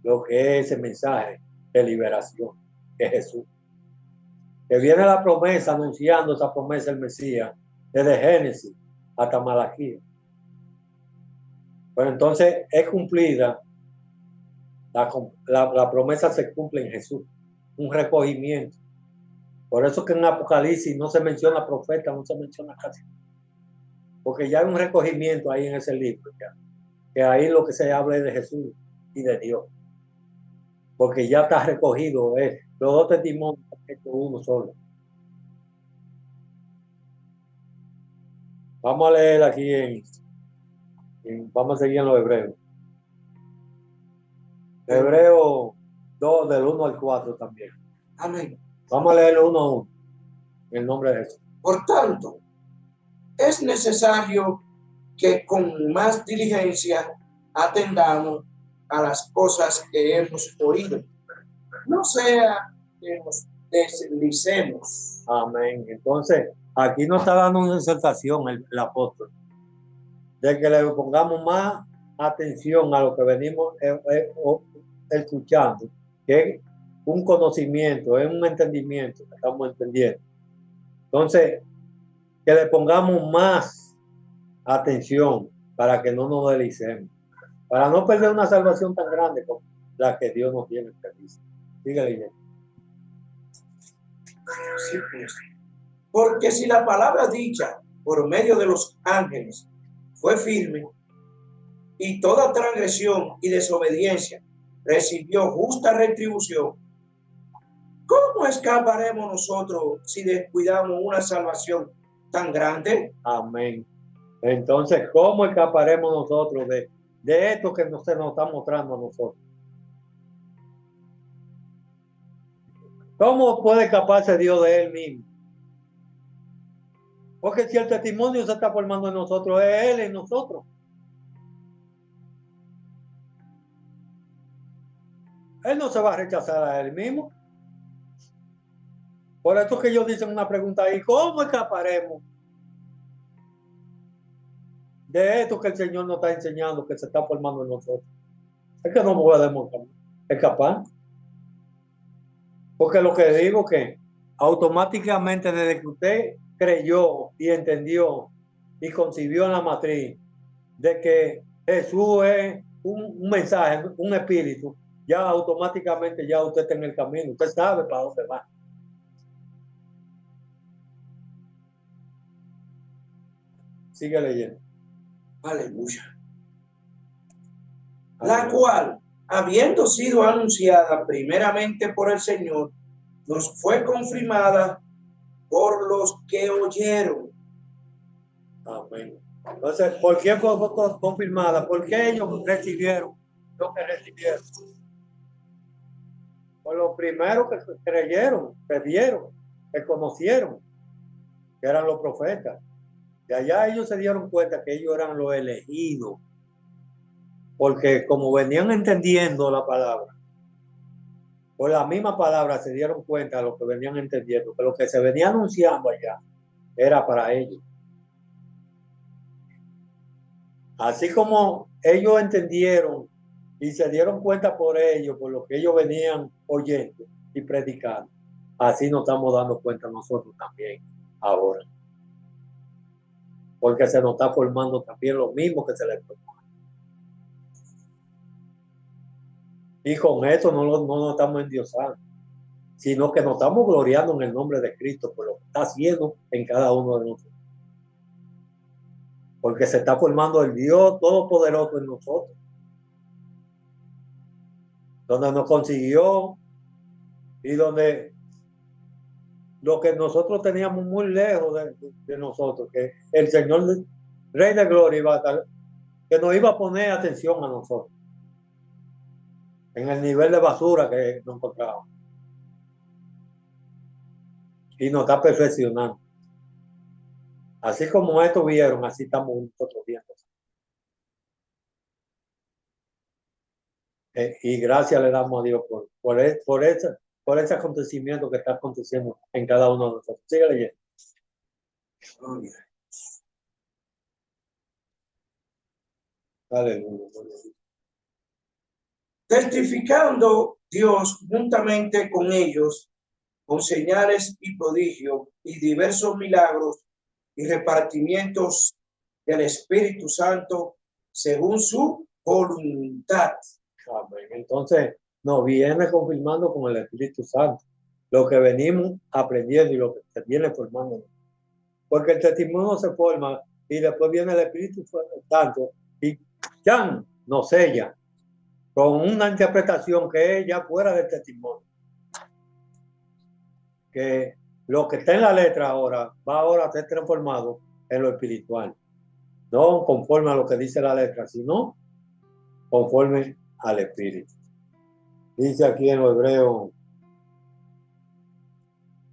Lo que es ese mensaje de liberación, que es Jesús. Que viene la promesa, anunciando esa promesa el Mesías, desde Génesis hasta Malaquías. Pero entonces es cumplida, la promesa se cumple en Jesús, un recogimiento. Por eso que en Apocalipsis no se menciona profeta, no se menciona casi. Porque ya hay un recogimiento ahí en ese libro, ya. Que ahí lo que se habla es de Jesús y de Dios. Porque ya está recogido, los dos testimonios uno solo. Vamos a leer aquí vamos a seguir en los hebreos. Hebreo 2 del 1 al 4 también. Amén. Vamos a leer 1 a 1. En el nombre de Jesús. Por tanto, es necesario que con más diligencia atendamos a las cosas que hemos oído. No sea que nos deslicemos. Amén. Entonces, aquí nos está dando una exhortación el apóstol de que le pongamos más atención a lo que venimos escuchando, que un conocimiento, es un entendimiento que estamos entendiendo. Entonces, que le pongamos más atención para que no nos deslicemos, para no perder una salvación tan grande como la que Dios nos tiene prevista. Síguele. Sí, pues. Porque si la palabra dicha por medio de los ángeles fue firme, y toda transgresión y desobediencia recibió justa retribución, ¿cómo escaparemos nosotros si descuidamos una salvación tan grande? Amén. Entonces, ¿cómo escaparemos nosotros de esto que se nos está mostrando a nosotros? ¿Cómo puede escaparse Dios de él mismo? Porque si el testimonio se está formando en nosotros, es él en nosotros. Él no se va a rechazar a él mismo. Por eso que ellos dicen una pregunta ahí, ¿cómo escaparemos de esto que el Señor nos está enseñando, que se está formando en nosotros? Es que no podemos escapar. Porque lo que digo que automáticamente desde que usted creyó y entendió y concibió en la matriz de que Jesús es un mensaje, un espíritu, ya automáticamente ya usted está en el camino, usted sabe para dónde va. Sigue leyendo. Aleluya. La cual, habiendo sido anunciada primeramente por el Señor, nos fue confirmada por los que oyeron. Amén. Entonces, ¿por qué fue confirmada? Porque ellos recibieron lo que recibieron. Por los primeros que creyeron, que vieron, que conocieron, que eran los profetas. De allá ellos se dieron cuenta que ellos eran los elegidos. Porque como venían entendiendo la palabra, por la misma palabra se dieron cuenta de lo que venían entendiendo, que lo que se venía anunciando allá era para ellos. Así como ellos entendieron y se dieron cuenta por ellos, por lo que ellos venían oyendo y predicando, así nos estamos dando cuenta nosotros también ahora. Porque se nos está formando también lo mismo que se les formó. Y con eso no nos estamos endiosando, sino que nos estamos gloriando en el nombre de Cristo por lo que está haciendo en cada uno de nosotros. Porque se está formando el Dios Todopoderoso en nosotros. Donde nos consiguió y donde lo que nosotros teníamos muy lejos de nosotros, que el Señor Rey de Gloria iba a estar, que nos iba a poner atención a nosotros en el nivel de basura que nos encontrábamos. Y nos está perfeccionando. Así como estos vieron, así estamos nosotros viendo. Y gracias le damos a Dios por ese acontecimiento que está aconteciendo en cada uno de nosotros. Sigue leyendo. Aleluya. Testificando Dios juntamente con ellos, con señales y prodigios y diversos milagros y repartimientos del Espíritu Santo según su voluntad. Amén. Entonces nos viene confirmando con el Espíritu Santo lo que venimos aprendiendo y lo que se viene formando. Porque el testimonio se forma y después viene el Espíritu Santo y ya nos sella con una interpretación que es ya fuera del testimonio. Que lo que está en la letra ahora va ahora a ser transformado en lo espiritual. No conforme a lo que dice la letra, sino conforme al Espíritu. Dice aquí en lo hebreo,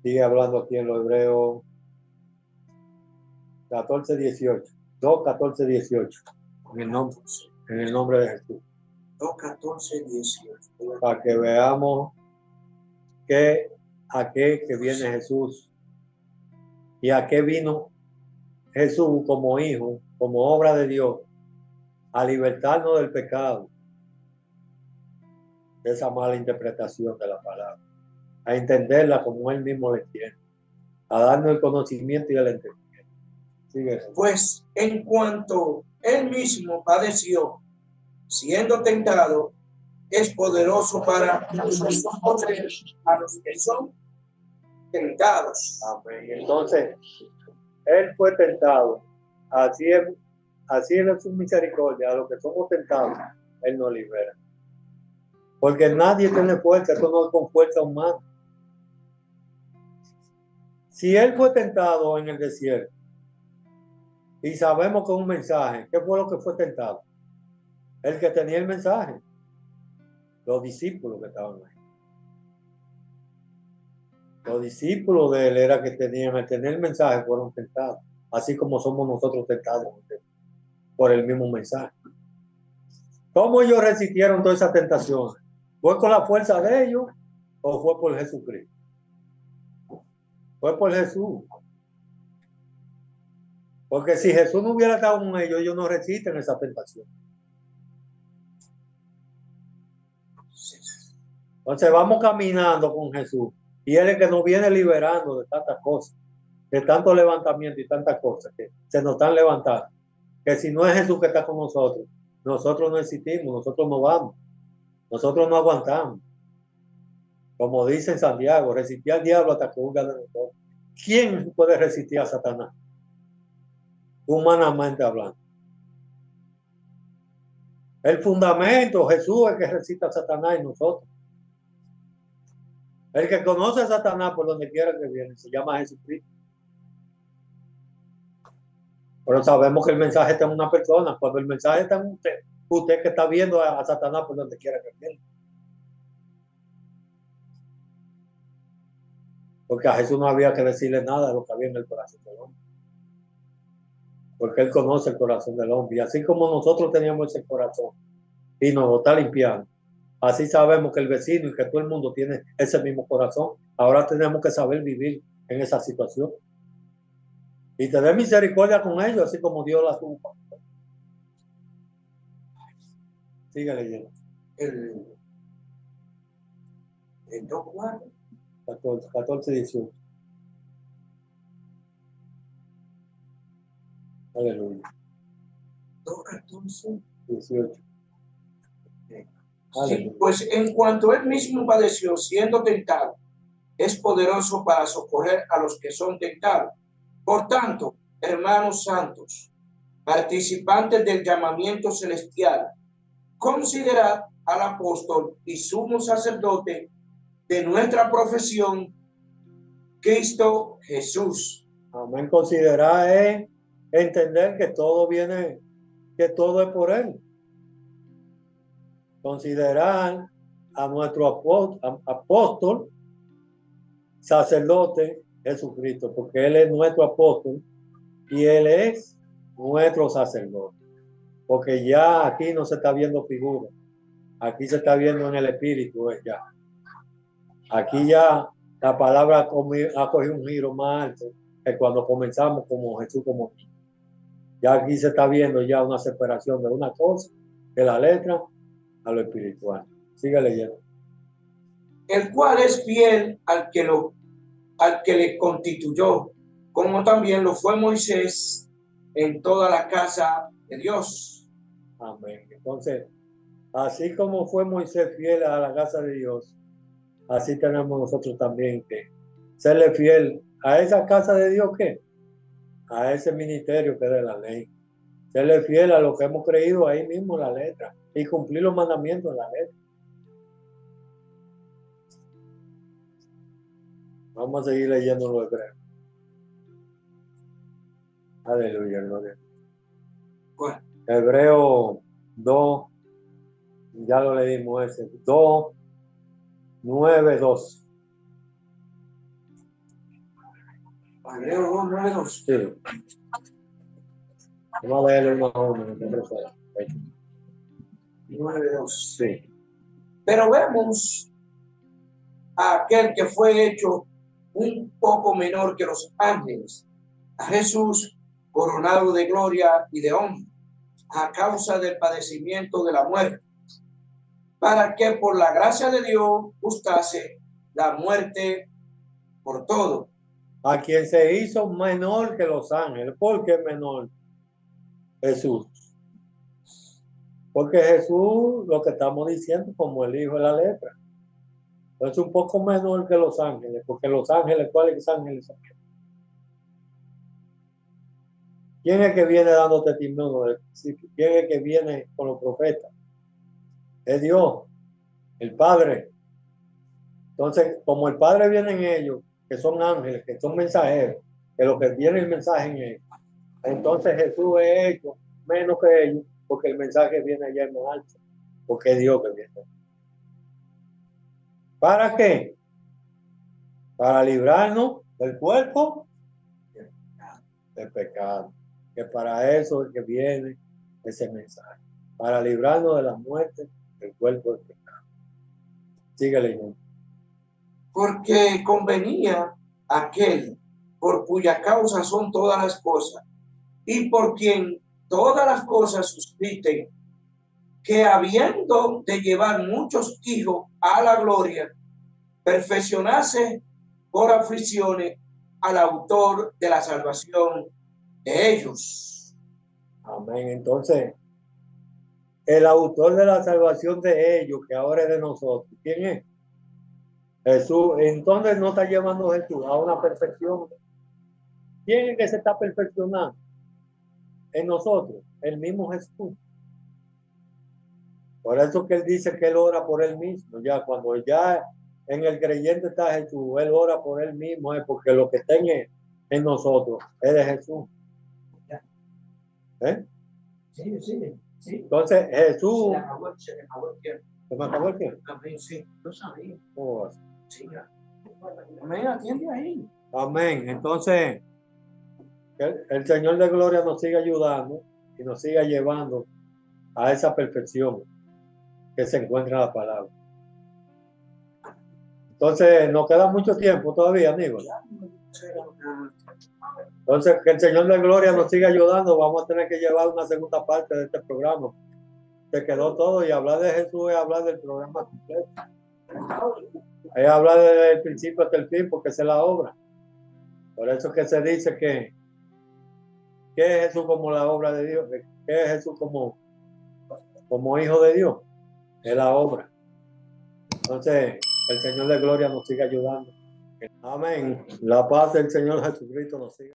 sigue hablando aquí en lo hebreo 14:18, 2:14-18, en el nombre de Jesús. 2:14-18. Para que veamos a qué que viene Jesús y a qué vino Jesús como hijo, como obra de Dios, a libertarnos del pecado de esa mala interpretación de la palabra, a entenderla como Él mismo le quiere, a darnos el conocimiento y el entendimiento. Sigue. Pues en cuanto Él mismo padeció, siendo tentado, es poderoso para socorrer a los que son tentados. Amén. Entonces, Él fue tentado. Así es su misericordia. A los que somos tentados, Él nos libera. Porque nadie tiene fuerza, eso no es con fuerza humana. Si Él fue tentado en el desierto, y sabemos que es un mensaje, ¿qué fue lo que fue tentado? El que tenía el mensaje. Los discípulos que estaban ahí. Los discípulos de Él era que tenían, al tener el mensaje, fueron tentados. Así como somos nosotros tentados por el mismo mensaje. ¿Cómo ellos resistieron todas esas tentaciones? ¿Fue con la fuerza de ellos o fue por Jesucristo? Fue por Jesús. Porque si Jesús no hubiera estado con ellos no resisten esa tentación. Entonces vamos caminando con Jesús y Él es que nos viene liberando de tantas cosas, de tanto levantamiento y tantas cosas que se nos están levantando. Que si no es Jesús que está con nosotros, nosotros no existimos, nosotros no vamos, nosotros no aguantamos. Como dice en Santiago, resistir al diablo hasta que huya de nosotros. ¿Quién puede resistir a Satanás? Humanamente hablando. El fundamento, Jesús es el que resiste a Satanás y nosotros. El que conoce a Satanás por donde quiera que viene se llama Jesucristo. Pero sabemos que el mensaje está en una persona. Cuando el mensaje está en usted que está viendo a Satanás por donde quiera que viene. Porque a Jesús no había que decirle nada de lo que había en el corazón del hombre. Porque Él conoce el corazón del hombre. Y así como nosotros teníamos ese corazón y nos lo está limpiando, así sabemos que el vecino y que todo el mundo tiene ese mismo corazón. Ahora tenemos que saber vivir en esa situación. Y tener misericordia con ellos, así como Dios la tuvo. Sigue leyendo. El 2:4. 14, 18. Aleluya. 2:14. 18. Sí, pues en cuanto Él mismo padeció siendo tentado, es poderoso para socorrer a los que son tentados. Por tanto, hermanos santos, participantes del llamamiento celestial, considerad al apóstol y sumo sacerdote de nuestra profesión, Cristo Jesús. Amén. Considerar es entender que todo viene, que todo es por Él. Considerar a nuestro apóstol, sacerdote, Jesucristo, porque Él es nuestro apóstol y Él es nuestro sacerdote. Porque ya aquí no se está viendo figura, aquí se está viendo en el espíritu ya. Aquí ya la palabra ha cogido un giro más alto que cuando comenzamos como Jesús como niño. Ya aquí se está viendo ya una separación de una cosa, de la letra a lo espiritual. Sigue leyendo. El cual es fiel al que le constituyó, como también lo fue Moisés en toda la casa de Dios. Amén. Entonces, así como fue Moisés fiel a la casa de Dios, así tenemos nosotros también que serle fiel a esa casa de Dios, ¿qué? A ese ministerio que es de la ley. Serle fiel a lo que hemos creído ahí mismo en la letra y cumplir los mandamientos en la letra. Vamos a seguir leyendo los hebreos. Aleluya, gloria. Bueno. Hebreo 2, ya lo leímos ese, 2, 9, 2. Hebreo 2, 9, 2. Sí. Vamos a leerlo uno a uno. 9, 2. Sí. Pero vemos a aquel que fue hecho un poco menor que los ángeles, a Jesús coronado de gloria y de honra, a causa del padecimiento de la muerte, para que por la gracia de Dios gustase la muerte por todo. A quien se hizo menor que los ángeles. ¿Por qué menor? Jesús. Porque Jesús, lo que estamos diciendo, como el hijo de la letra, es un poco menor que los ángeles, porque los ángeles, ¿cuáles ángeles son? ¿Quién es que viene dando testimonio del principio? ¿Quién es que viene con los profetas? Es Dios, el Padre. Entonces, como el Padre viene en ellos, que son ángeles, que son mensajeros, que lo que viene el mensaje en ellos, entonces Jesús es hecho menos que ellos, porque el mensaje viene allá en más alto, porque es Dios que viene. ¿Para qué? Para librarnos del cuerpo del pecado. Que para eso es que viene ese mensaje. Para librarnos de la muerte del cuerpo del pecado. Sigue leyendo. Porque convenía aquel por cuya causa son todas las cosas y por quien todas las cosas susciten, que habiendo de llevar muchos hijos a la gloria, perfeccionase por aflicciones al autor de la salvación de ellos. Amén. Entonces, el autor de la salvación de ellos, que ahora es de nosotros, ¿quién es? Jesús. Entonces no está llevando Jesús a una perfección. ¿Quién es que se está perfeccionando? En nosotros, el mismo Jesús. Por eso que él dice que él ora por él mismo. Ya cuando ya en el creyente está Jesús, él ora por él mismo, porque lo que está en nosotros es de Jesús. ¿Eh? Sí, sí, sí. Entonces Jesús. Se me acabó el tiempo. ¿Se me acabó el tiempo? Amén, sí. Lo sabía. Oh, Sí, ya. Amén, atiende ahí. amén. Entonces, el Señor de Gloria nos siga ayudando y nos siga llevando a esa perfección que se encuentra en la palabra. Entonces, nos queda mucho tiempo todavía, amigos. Entonces, que el Señor de Gloria nos siga ayudando. Vamos a tener que llevar una segunda parte de este programa. Se quedó todo y hablar de Jesús es hablar del programa completo. Es hablar desde el principio hasta el fin, porque esa es la obra. Por eso es que se dice que ¿qué es Jesús como la obra de Dios? ¿Qué es Jesús como hijo de Dios? Es la obra. Entonces, el Señor de Gloria nos siga ayudando. Amén. La paz del Señor Jesucristo nos siga.